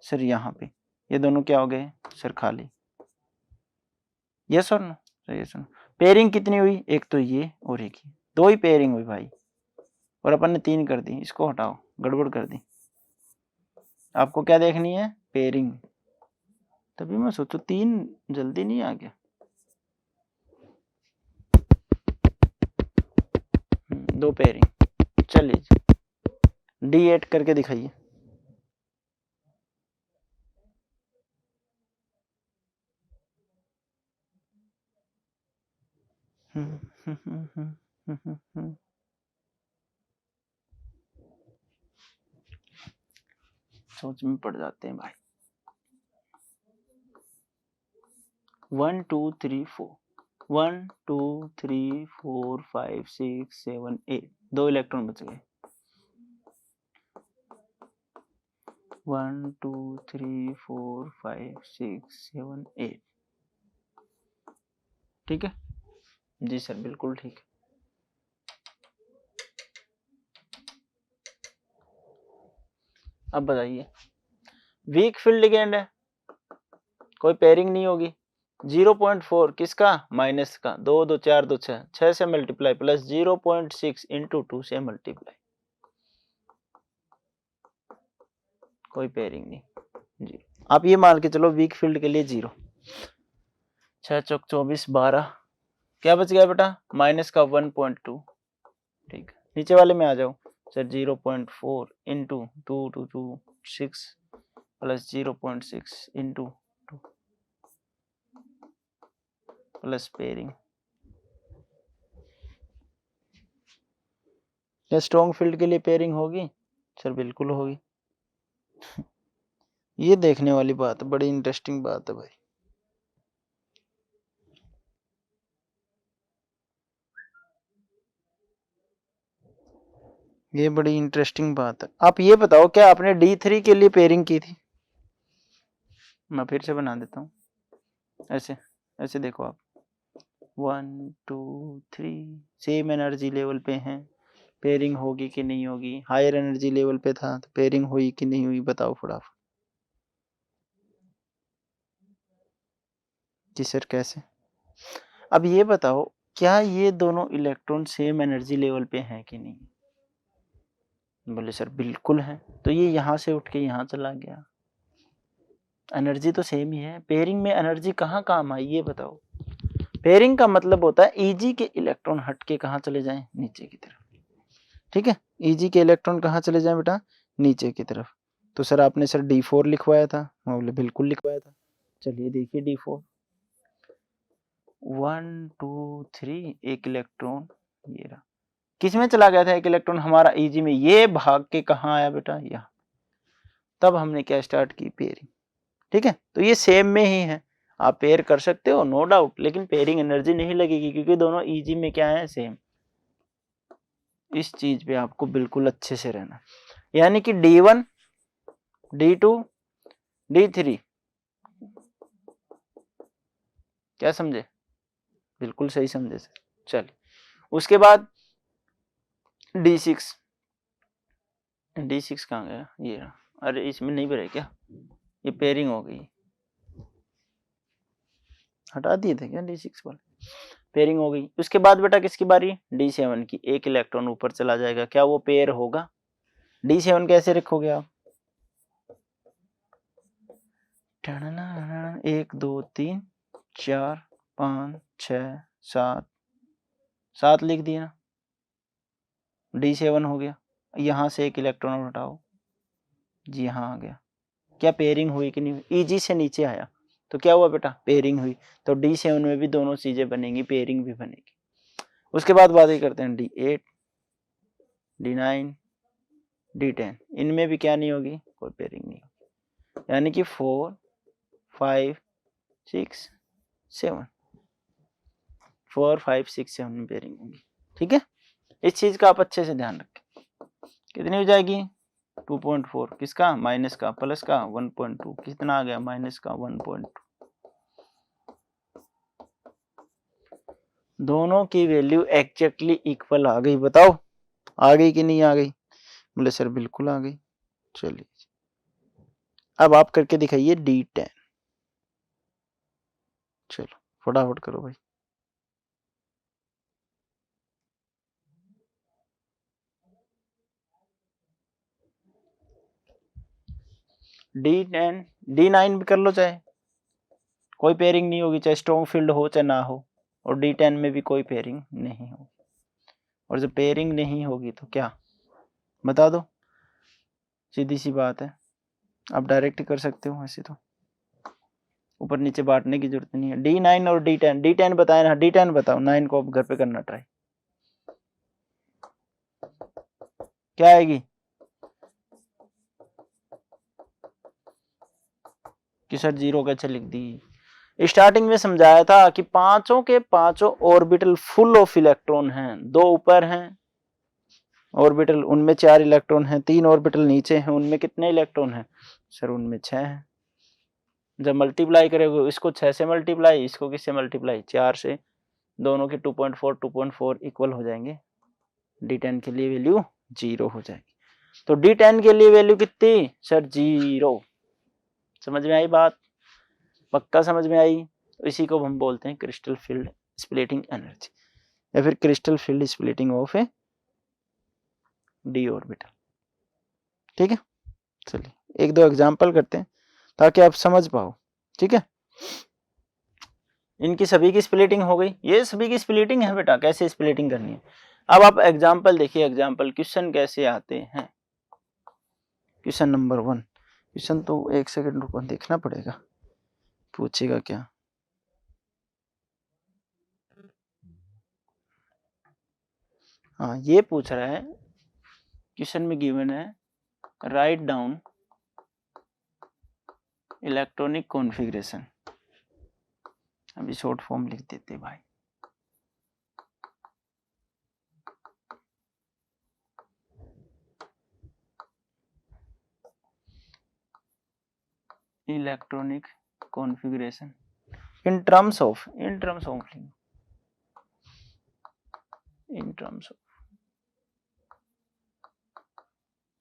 सर यहाँ पे, ये दोनों क्या हो गए सर खाली, यस और नो, यस और नो। पेयरिंग कितनी हुई, एक तो ये और एक ही, 2 ही पेयरिंग हुई भाई, और अपन ने 3 कर दी, इसको हटाओ, गड़बड़ कर दी। आपको क्या देखनी है, पेयरिंग, तभी मैं सोचू 3 जल्दी नहीं आ गया। 2 पेयरिंग, चलिए D8 करके दिखाइए। सोच में पड़ जाते हैं भाई। 1 2 3 4, 1 2 3 4 5 6 7 8, 2 इलेक्ट्रॉन बच गए। 1 2 3 4 5 6 7 8, ठीक है जी सर, बिल्कुल ठीक है। अब बताइए, वीक फील्ड लिगेंड है, कोई पेयरिंग नहीं होगी, 0.4 किसका, माइनस का, 2 2 4 2 6, 6 से मल्टीप्लाई प्लस 0.6 इंटू 2 से मल्टीप्लाई, कोई पेयरिंग नहीं जी। आप ये मान के चलो वीक फील्ड के लिए 0, 6 चौक 24 12, क्या बच गया बेटा, माइनस का 1.2, ठीक है। नीचे वाले में आ जाओ sir, 0.4 into 2 2 2 6 plus 0.6 into 2 plus pairing, क्या स्ट्रॉन्ग फील्ड के लिए पेयरिंग होगी सर, बिल्कुल होगी। ये देखने वाली बात है, बड़ी इंटरेस्टिंग बात है भाई। ये बड़ी इंटरेस्टिंग बात है। आप ये बताओ, क्या आपने D3 के लिए पेयरिंग की थी, मैं फिर से बना देता हूँ, ऐसे ऐसे देखो आप, 1 2 3 सेम एनर्जी लेवल पे हैं, पेयरिंग होगी कि नहीं होगी, हायर एनर्जी लेवल पे था तो पेयरिंग हुई कि नहीं हुई, बताओ फटाफट जी सर कैसे। अब ये बताओ, क्या ये दोनों इलेक्ट्रॉन सेम एनर्जी लेवल पे हैं कि नहीं, बोले सर बिल्कुल है, तो ये यहाँ से उठ के यहाँ चला गया, एनर्जी तो सेम ही है। पेयरिंग में एनर्जी कहाँ काम आई ये बताओ, पेयरिंग का मतलब होता है EG के इलेक्ट्रॉन हट के कहाँ चले जाएं, नीचे की तरफ, ठीक है। EG के इलेक्ट्रॉन कहाँ चले जाएं बेटा, नीचे की तरफ। तो सर आपने सर D4 लिखवाया था, मैं बोले बिल्कुल लिखवाया था। चलिए देखिए D4, 1 2 3, एक इलेक्ट्रॉन ये रहा, किस में चला गया था एक इलेक्ट्रॉन, हमारा EG में, ये भाग के कहाँ आया बेटा, यहाँ, तब हमने क्या स्टार्ट की, पेयरिंग, ठीक है। तो ये सेम में ही है, आप पेयर कर सकते हो नो डाउट, लेकिन पेयरिंग एनर्जी नहीं लगेगी क्योंकि दोनों EG में क्या है, सेम। इस चीज पे आपको बिल्कुल अच्छे से रहना, यानी कि D1 D2 D3, क्या समझे, बिल्कुल सही समझे सर। चलिए उसके बाद D6, D6 कहाँ गया? ये रहा। अरे इसमें नहीं भरे क्या? ये पेयरिंग हो गई, हटा दिए थे क्या D6 वाले? पेयरिंग हो गई। उसके बाद बेटा किसकी बारी? D7 की। एक इलेक्ट्रॉन ऊपर चला जाएगा, क्या वो पेयर होगा? D7 कैसे रखोगे आप? 1 2 3 4 5 6 7 7 लिख दिया ना, D7 हो गया। यहाँ से एक इलेक्ट्रॉन हटाओ जी, यहाँ आ गया। क्या पेयरिंग हुई कि नहीं हुई? EG से नीचे आया तो क्या हुआ बेटा? पेयरिंग हुई। तो D7 में भी दोनों चीजें बनेंगी, पेयरिंग भी बनेगी। उसके बाद बात करते हैं D8 D9 D10, इनमें भी क्या नहीं होगी? कोई पेयरिंग नहीं होगी। यानी कि 4 5 6 7 4 5 6 7 में पेयरिंग होगी। ठीक है, इस चीज का आप अच्छे से ध्यान रखें। कितनी हो जाएगी? 2.4 किसका? माइनस का, प्लस का 1.2, कितना आ गया? माइनस का 1.2। दोनों की वैल्यू एग्जैक्टली इक्वल आ गई। बताओ आ गई कि नहीं आ गई? बोले सर बिल्कुल आ गई। चलिए अब आप करके दिखाइए D10। चलो फटाफट करो भाई। D10 D9 भी कर लो, चाहे कोई पेयरिंग नहीं होगी, चाहे स्ट्रॉन्ग फील्ड हो चाहे ना हो। और D10 में भी कोई पेयरिंग नहीं होगी। और जब पेयरिंग नहीं होगी तो क्या? बता दो, सीधी सी बात है। आप डायरेक्ट कर सकते हो, ऐसे तो ऊपर नीचे बांटने की जरूरत नहीं है। D9 और D10, D10 बताए ना, D10 बताओ, 9 को अब घर पे करना ट्राई। क्या आएगी? कि सर 0 कैसे लिख दी? स्टार्टिंग में समझाया था कि पांचों के पांचों ऑर्बिटल फुल ऑफ इलेक्ट्रॉन हैं। 2 ऊपर हैं ऑर्बिटल, उनमें 4 इलेक्ट्रॉन हैं। 3 ऑर्बिटल नीचे हैं, उनमें कितने इलेक्ट्रॉन हैं? सर उनमें 6 हैं। जब मल्टीप्लाई करोगे, इसको 6 से मल्टीप्लाई, इसको किससे मल्टीप्लाई? 4 से। दोनों के 2.4 इक्वल हो जाएंगे। D10 के लिए वैल्यू 0 हो जाएगी। तो D10 के लिए वैल्यू कितनी? सर 0। समझ में आई बात? पक्का समझ में आई? इसी को हम बोलते हैं क्रिस्टल फील्ड स्प्लिटिंग एनर्जी, या फिर crystal field splitting of A D orbital. ठीक है, चलिए 1-2 एग्जांपल करते हैं ताकि आप समझ पाओ। ठीक है, इनकी सभी की स्प्लिटिंग हो गई। ये सभी की स्प्लिटिंग है बेटा, कैसे स्प्लिटिंग करनी है। अब आप एग्जांपल देखिए, एग्जांपल क्वेश्चन कैसे आते हैं। क्वेश्चन नंबर 1, क्वेश्चन तो 1 सेकंड रुको, देखना पड़ेगा पूछेगा क्या। हाँ ये पूछ रहा है, क्वेश्चन में गिवन है राइट डाउन इलेक्ट्रॉनिक कॉन्फ़िगरेशन। अभी शॉर्ट फॉर्म लिख देते भाई। Electronic configuration in terms of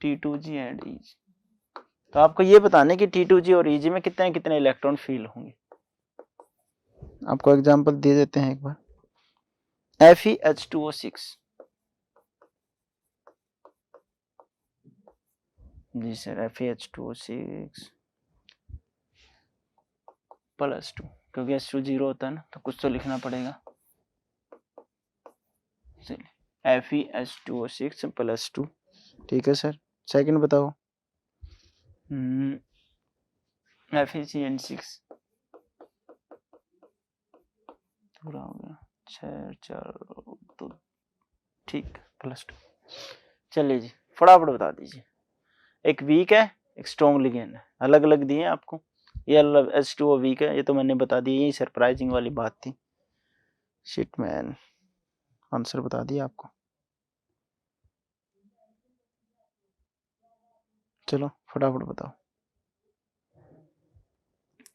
T2G and EG। तो आपको ये बताने कि T2G और EG में कितने कितने इलेक्ट्रॉन फील होंगे। आपको एग्जांपल दे देते हैं एक बार। FeH2O6 जी सर, FeH2O6 +2, क्योंकि H2 0 होता है ना, तो कुछ तो लिखना पड़ेगा। चलिए FeH2O6 +2। ठीक है सर, सेकंड बताओ। FeCN6 पूरा हो गया, 6 4 2, ठीक +2। चलिए जी फटाफट बता दीजिए। एक वीक है, एक स्ट्रॉन्ग लिगेंड है, अलग अलग दिए आपको। ये H2O वीक है, ये तो मैंने बता दिया, यही सरप्राइजिंग वाली बात थी। शिट मैन, आंसर बता दिया आपको। चलो फटाफट बताओ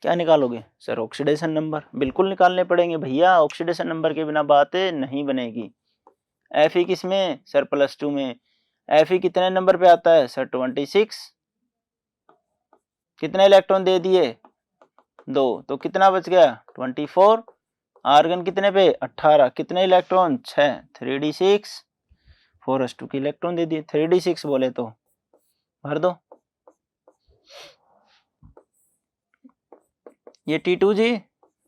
क्या निकालोगे। सर ऑक्सीडेशन नंबर बिल्कुल निकालने पड़ेंगे भैया, ऑक्सीडेशन नंबर के बिना बातें नहीं बनेगी। Fe किस में? सर +2 में। Fe कितने नंबर पे आता है सर 26। कितने इलेक्ट्रॉन दे दिए 2, तो कितना बच गया 24। आर्गन कितने पे 18, कितने इलेक्ट्रॉन 6, 3d6 4s2 के इलेक्ट्रॉन दे दिए। 3d6 बोले तो भर दो। ये T2G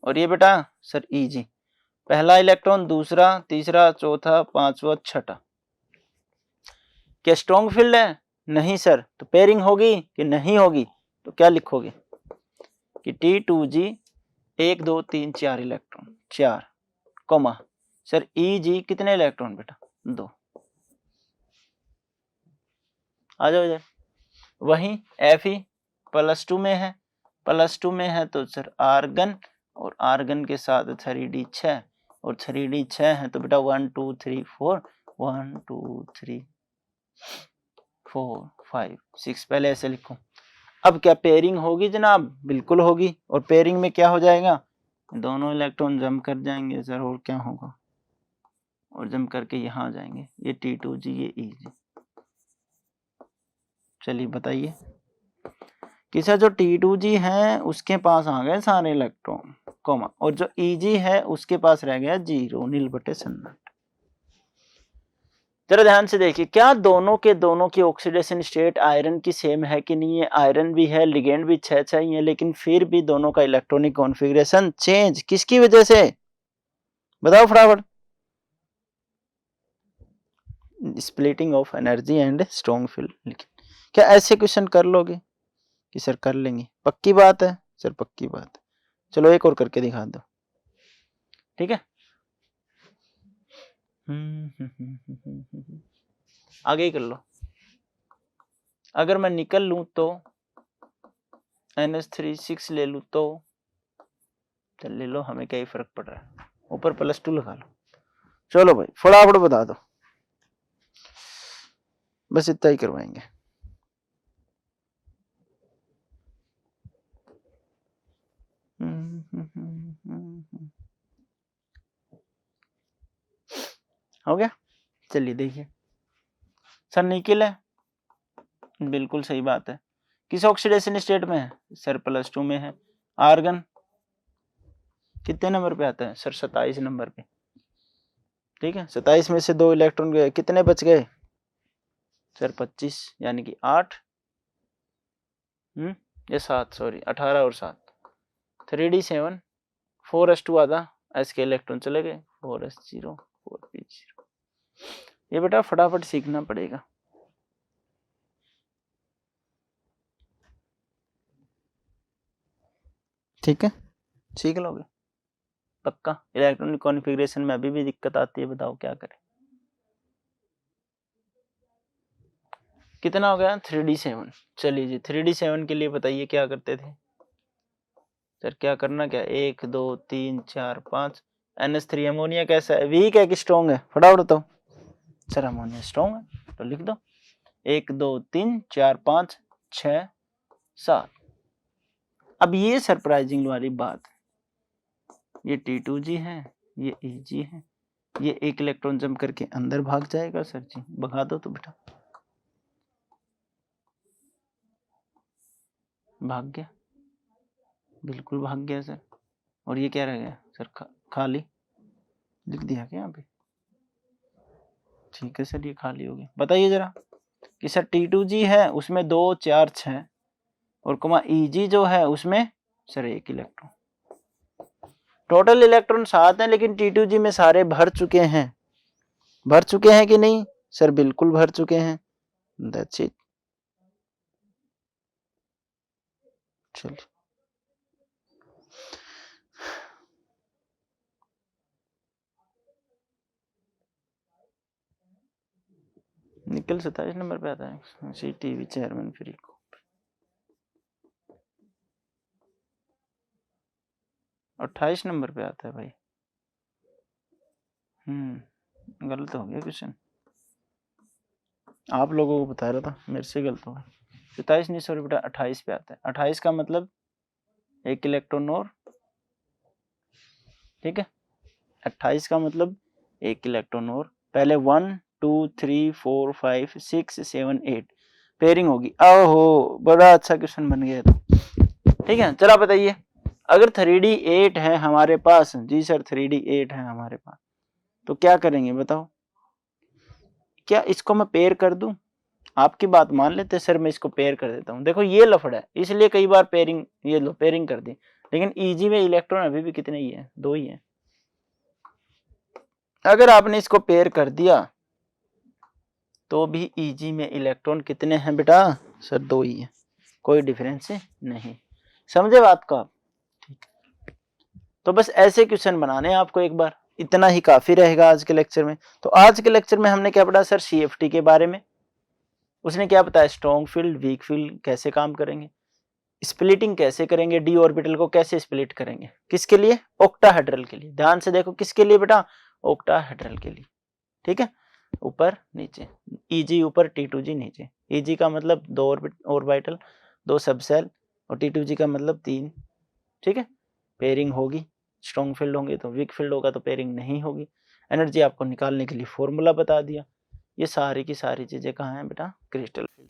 और ये बेटा सर Eg, पहला इलेक्ट्रॉन, दूसरा, तीसरा, चौथा, पांचवा, छठा। क्या स्ट्रॉन्ग फील्ड है? नहीं सर। तो पेयरिंग होगी कि नहीं होगी? तो क्या लिखोगे कि T2G 1 2 3 4 electron 4, coma sir Eg कितने इलेक्ट्रॉन बेटा 2। आ जाओ इधर। वही Fe +2 में है, +2 में है तो सर आर्गन, और आर्गन के साथ 3d6 और 3d6 है तो बेटा 1 2 3 4 1 2 3 4 5 6, पहले ऐसे लिखो। अब क्या पेयरिंग होगी जनाब? बिल्कुल होगी। और पेयरिंग में क्या हो जाएगा? दोनों इलेक्ट्रॉन जम कर जाएंगे सर, और क्या होगा? और जम करके यहाँ आ जाएंगे, ये T2G ये Eg। चलिए बताइए कि सर जो T2G है उसके पास आ गए सारे इलेक्ट्रॉन, कोमा, और जो Eg है उसके पास रह गया 0, नील बटे सन्नाटा। जरा ध्यान से देखिए, क्या दोनों के दोनों की ऑक्सीडेशन स्टेट आयरन की सेम है कि नहीं है? आयरन भी है, लिगेंड भी 6 ही है, लेकिन फिर भी दोनों का इलेक्ट्रॉनिक कॉन्फ़िगरेशन चेंज किसकी वजह से? बताओ फटाफट। Splitting of energy and strong field. क्या ऐसे क्वेश्चन कर लोगे? कि सर कर लेंगे। पक्की बात है सर? पक्की बात है। चलो एक और करके दिखा दो, ठीक है। आगे ही कर लो। अगर मैं निकल लूं तो NH3 ले लूं तो चल ले लो, हमें क्या ही फर्क पड़ रहा है, ऊपर +2 लगा लो। चलो भाई फटाफट बता दो, बस इतना ही करवाएंगे। हो गया। चलिए देखिए, सर निकिल है, बिल्कुल सही बात है। किस ऑक्सीडेशन स्टेट में है? सर +2 में है। आर्गन कितने नंबर पे आता है? सर 27 नंबर पे, ठीक है। 27 में से 2 इलेक्ट्रॉन गए, कितने बच गए? सर 25, यानी कि 8 ये 7, सॉरी 18 और 7, 3d7 4s2 आधा, s के इलेक्ट्रॉन चले गए 4s0 4p0। ये बेटा फटाफट सीखना पड़ेगा, ठीक है, सीख लोगे पक्का। इलेक्ट्रॉनिक कॉन्फ़िगरेशन में अभी भी दिक्कत आती है, बताओ क्या करें। कितना हो गया? 3d7। चलिए जी 3d7 के लिए बताइए क्या करते थे सर? क्या करना, क्या 1 2 3 4 5। NH3 अमोनिया कैसा है? वीक है कि स्ट्रॉन्ग है? फटाफट बताओ। सर अमोनिया स्ट्रॉन्ग है, तो लिख दो 1 2 3 4 5 6 7। अब ये सरप्राइजिंग वाली बात, ये T2G है, ये Eg है, ये एक इलेक्ट्रॉन जम करके अंदर भाग जाएगा सर जी, भगा दो तो बेटा, भाग गया, बिल्कुल भाग गया सर। और ये क्या रह गया सर? खाली लिख दिया क्या यहाँ पे? ठीक है सर, ये खाली हो गया। बताइए जरा कि सर T2G है उसमें 2 4 6 और कोमा Eg जो है उसमें सर 1 इलेक्ट्रॉन। टोटल इलेक्ट्रॉन 7 है, लेकिन T2G में सारे भर चुके हैं। भर चुके हैं कि नहीं सर? बिल्कुल भर चुके हैं। That's it. चलिए निकल 27 नंबर पे आता है, CTV चेयरमैन फ्री को 28 नंबर पे आता है भाई। गलत हो गया क्वेश्चन, आप लोगों को बता रहा था, मेरे से गलत हो गया। 27 नहीं सॉरी बेटा 28 पे आता है। 28 का मतलब 1 इलेक्ट्रॉन और, ठीक है। 28 का मतलब 1 इलेक्ट्रॉन और, पहले 1 2 3 4 5 6 7 8 पेयरिंग होगी। ओहो बड़ा अच्छा क्वेश्चन बन गया तो। ठीक है, चला बताइए, अगर 3D 8 है हमारे पास, जी सर 3D 8 है हमारे पास, तो क्या करेंगे बताओ? क्या इसको मैं पेयर कर दूं? आपकी बात मान लेते सर, मैं इसको पेयर कर देता हूं। देखो ये लफड़ा है, इसलिए कई बार पेयरिंग, ये लो पेयरिंग कर दी, लेकिन ईजी में इलेक्ट्रॉन अभी भी कितने ही है? 2 ही है। अगर आपने इसको पेयर कर दिया तो भी ईजी में इलेक्ट्रॉन कितने हैं बेटा? सर 2 ही है, कोई डिफरेंस नहीं। समझे बात को आप? ठीक, तो बस ऐसे क्वेश्चन बनाने हैं आपको एक बार, इतना ही काफी रहेगा आज के लेक्चर में। तो आज के लेक्चर में हमने क्या पढ़ा सर? CFT के बारे में। उसने क्या बताया? स्ट्रॉन्ग फील्ड, वीक फील्ड कैसे काम करेंगे, स्प्लिटिंग कैसे करेंगे, डी ऑर्बिटल को कैसे स्प्लिट करेंगे, किसके लिए? ऑक्टाहेड्रल के लिए। ध्यान से देखो, किसके लिए बेटा? ऑक्टाहेड्रल के लिए। ठीक है, ऊपर नीचे, Eg ऊपर T2G नीचे। Eg का मतलब 2 ऑर्बिटल 2 सबसेल, और T2G का मतलब 3। ठीक है, पेयरिंग होगी, स्ट्रॉन्ग फील्ड होंगे तो वीक फील्ड होगा, तो पेयरिंग नहीं होगी। एनर्जी आपको निकालने के लिए फॉर्मूला बता दिया। ये सारी की सारी चीजें कहाँ हैं बेटा? Crystal field.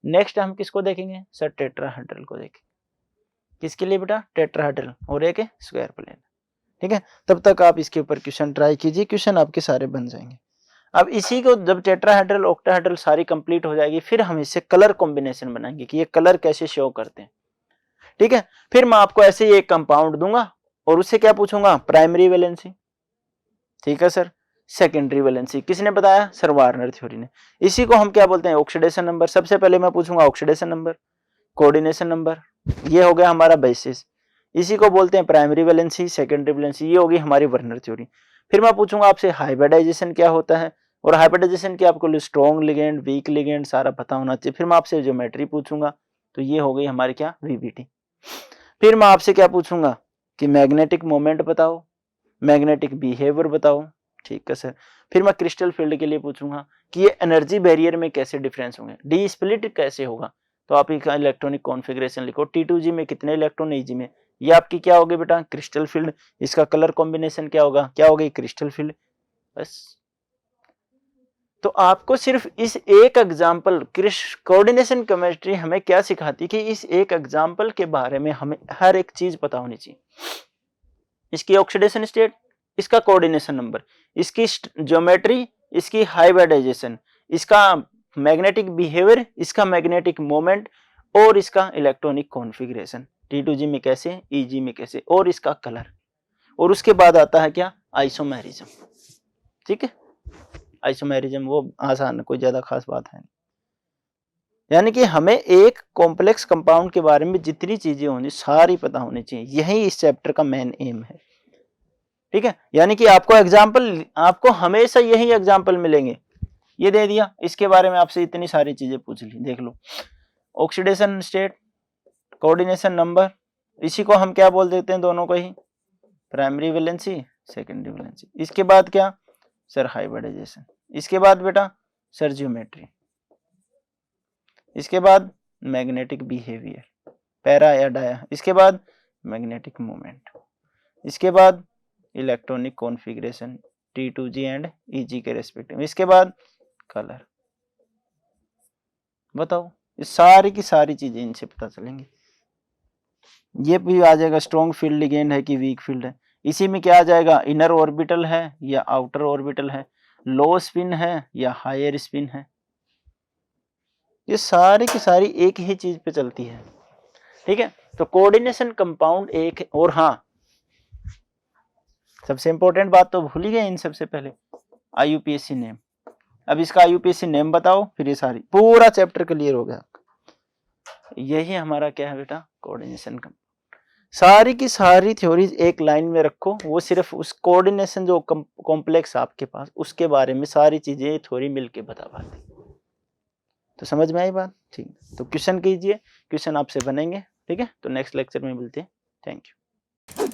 नेक्स्ट हम किसको देखेंगे सर? टेट्राहेड्रल को देखेंगे। किसके लिए बेटा? टेट्राहेड्रल और एक स्क्वायर प्लेन। ठीक है, तब तक आप इसके ऊपर क्वेश्चन ट्राई कीजिए, क्वेश्चन आपके सारे बन जाएंगे। अब इसी को जब टेट्राहेड्रल ऑक्टाहेड्रल सारी कंप्लीट हो जाएगी, फिर हम इससे कलर कॉम्बिनेशन बनाएंगे कि ये कलर कैसे शो करते हैं। ठीक है, फिर मैं आपको ऐसे ही एक कंपाउंड दूंगा और उससे क्या पूछूंगा? Primary valency. ठीक है सर, सेकेंडरी वैलेंसी किसने बताया? सर वार्नर थ्योरी ने। इसी को हम क्या बोलते हैं? Oxidation number. सबसे पहले मैं पूछूंगा ऑक्सीडेशन नंबर, कोऑर्डिनेशन नंबर, ये हो गया हमारा बेसिस। इसी को बोलते हैं प्राइमरी वैलेंसी, सेकेंडरी वैलेंसी, ये होगी हमारी वर्नर थ्योरी। फिर मैं पूछूंगा आपसे हाइब्रिडाइजेशन क्या होता है, और हाइब्रिडाइजेशन की आपको स्ट्रॉन्ग लिगेंड, वीक लिगेंड सारा पता होना चाहिए। फिर मैं आपसे ज्योमेट्री पूछूंगा, तो ये हो गई हमारी क्या? वीबीटी। फिर मैं आपसे क्या पूछूंगा कि मैग्नेटिक मोमेंट बताओ, मैग्नेटिक बिहेवियर बताओ। ठीक है सर। फिर मैं क्रिस्टल फील्ड के लिए पूछूंगा कि ये एनर्जी बैरियर में कैसे डिफरेंस होंगे, डी स्प्लिट कैसे होगा, तो आप इलेक्ट्रॉनिक कॉन्फ़िगरेशन लिखो, T2G में कितने इलेक्ट्रॉन, Eg में। ये आपकी क्या होगी बेटा? Crystal field. इसका कलर कॉम्बिनेशन क्या होगा? क्या होगी? Crystal field. बस। तो आपको सिर्फ इस एक एग्जाम्पल, कोऑर्डिनेशन केमिस्ट्री हमें क्या सिखाती कि इस एक एग्जाम्पल के बारे में हमें हर एक चीज पता होनी चाहिए। इसकी ऑक्सीडेशन स्टेट, इसका कोऑर्डिनेशन नंबर, इसकी ज्योमेट्री, इसकी हाइब्रिडाइजेशन, इसका मैग्नेटिक बिहेवियर, इसका मैग्नेटिक मोमेंट, और इसका इलेक्ट्रॉनिक कॉन्फ़िगरेशन, T2G में कैसे, Eg में कैसे, और इसका कलर। और उसके बाद आता है क्या? आइसोमेरिज्म। ठीक है, आइसोमेरिज्म वो आसान है, कोई ज्यादा खास बात है नहीं। यानी कि हमें एक कॉम्प्लेक्स कंपाउंड के बारे में जितनी चीजें होनी सारी पता होनी चाहिए, यही इस चैप्टर का मेन एम है। ठीक है, यानी कि आपको एग्जाम्पल, आपको हमेशा यही एग्जाम्पल मिलेंगे। ये दे दिया, इसके बारे में आपसे इतनी सारी चीजें पूछ ली, देख लो। ऑक्सीडेशन स्टेट, कोऑर्डिनेशन नंबर, इसी को हम क्या बोल देते हैं दोनों को ही? Primary valency, secondary valency. इसके बाद क्या सर? हाइब्रिडाइजेशन। इसके बाद बेटा सर ज्योमेट्री। इसके बाद मैग्नेटिक बिहेवियर, पैरा या डाया। इसके बाद मैग्नेटिक मोमेंट। इसके बाद electronic configuration, T2G and Eg के रेस्पेक्टिव। इसके बाद कलर। बताओ, ये सारी की सारी चीजें इनसे पता चलेंगी। ये भी आ जाएगा स्ट्रॉन्ग फील्ड लिगेंड है कि वीक फील्ड है। इसी में क्या आ जाएगा? इनर ऑर्बिटल है या आउटर ऑर्बिटल है, लो स्पिन है या हायर स्पिन है। ये सारी की सारी एक ही चीज पे चलती है। ठीक है, तो कोऑर्डिनेशन कंपाउंड एक। और हाँ, सबसे इंपॉर्टेंट बात तो भूल ही गए इन सबसे पहले, IUPAC नेम। अब इसका IUPAC नेम बताओ, फिर ये सारी पूरा चैप्टर क्लियर हो गया। यही हमारा क्या है बेटा? कोऑर्डिनेशन का। सारी की सारी थ्योरीज एक लाइन में रखो, वो सिर्फ उस कोऑर्डिनेशन जो कॉम्प्लेक्स आपके पास, उसके बारे में सारी चीजें थ्योरी मिलके बता पाती। तो समझ में आई बात? ठीक, तो क्वेश्चन कीजिए, क्वेश्चन आपसे बनेंगे। ठीक है, तो नेक्स्ट लेक्चर में मिलते हैं। Thank you.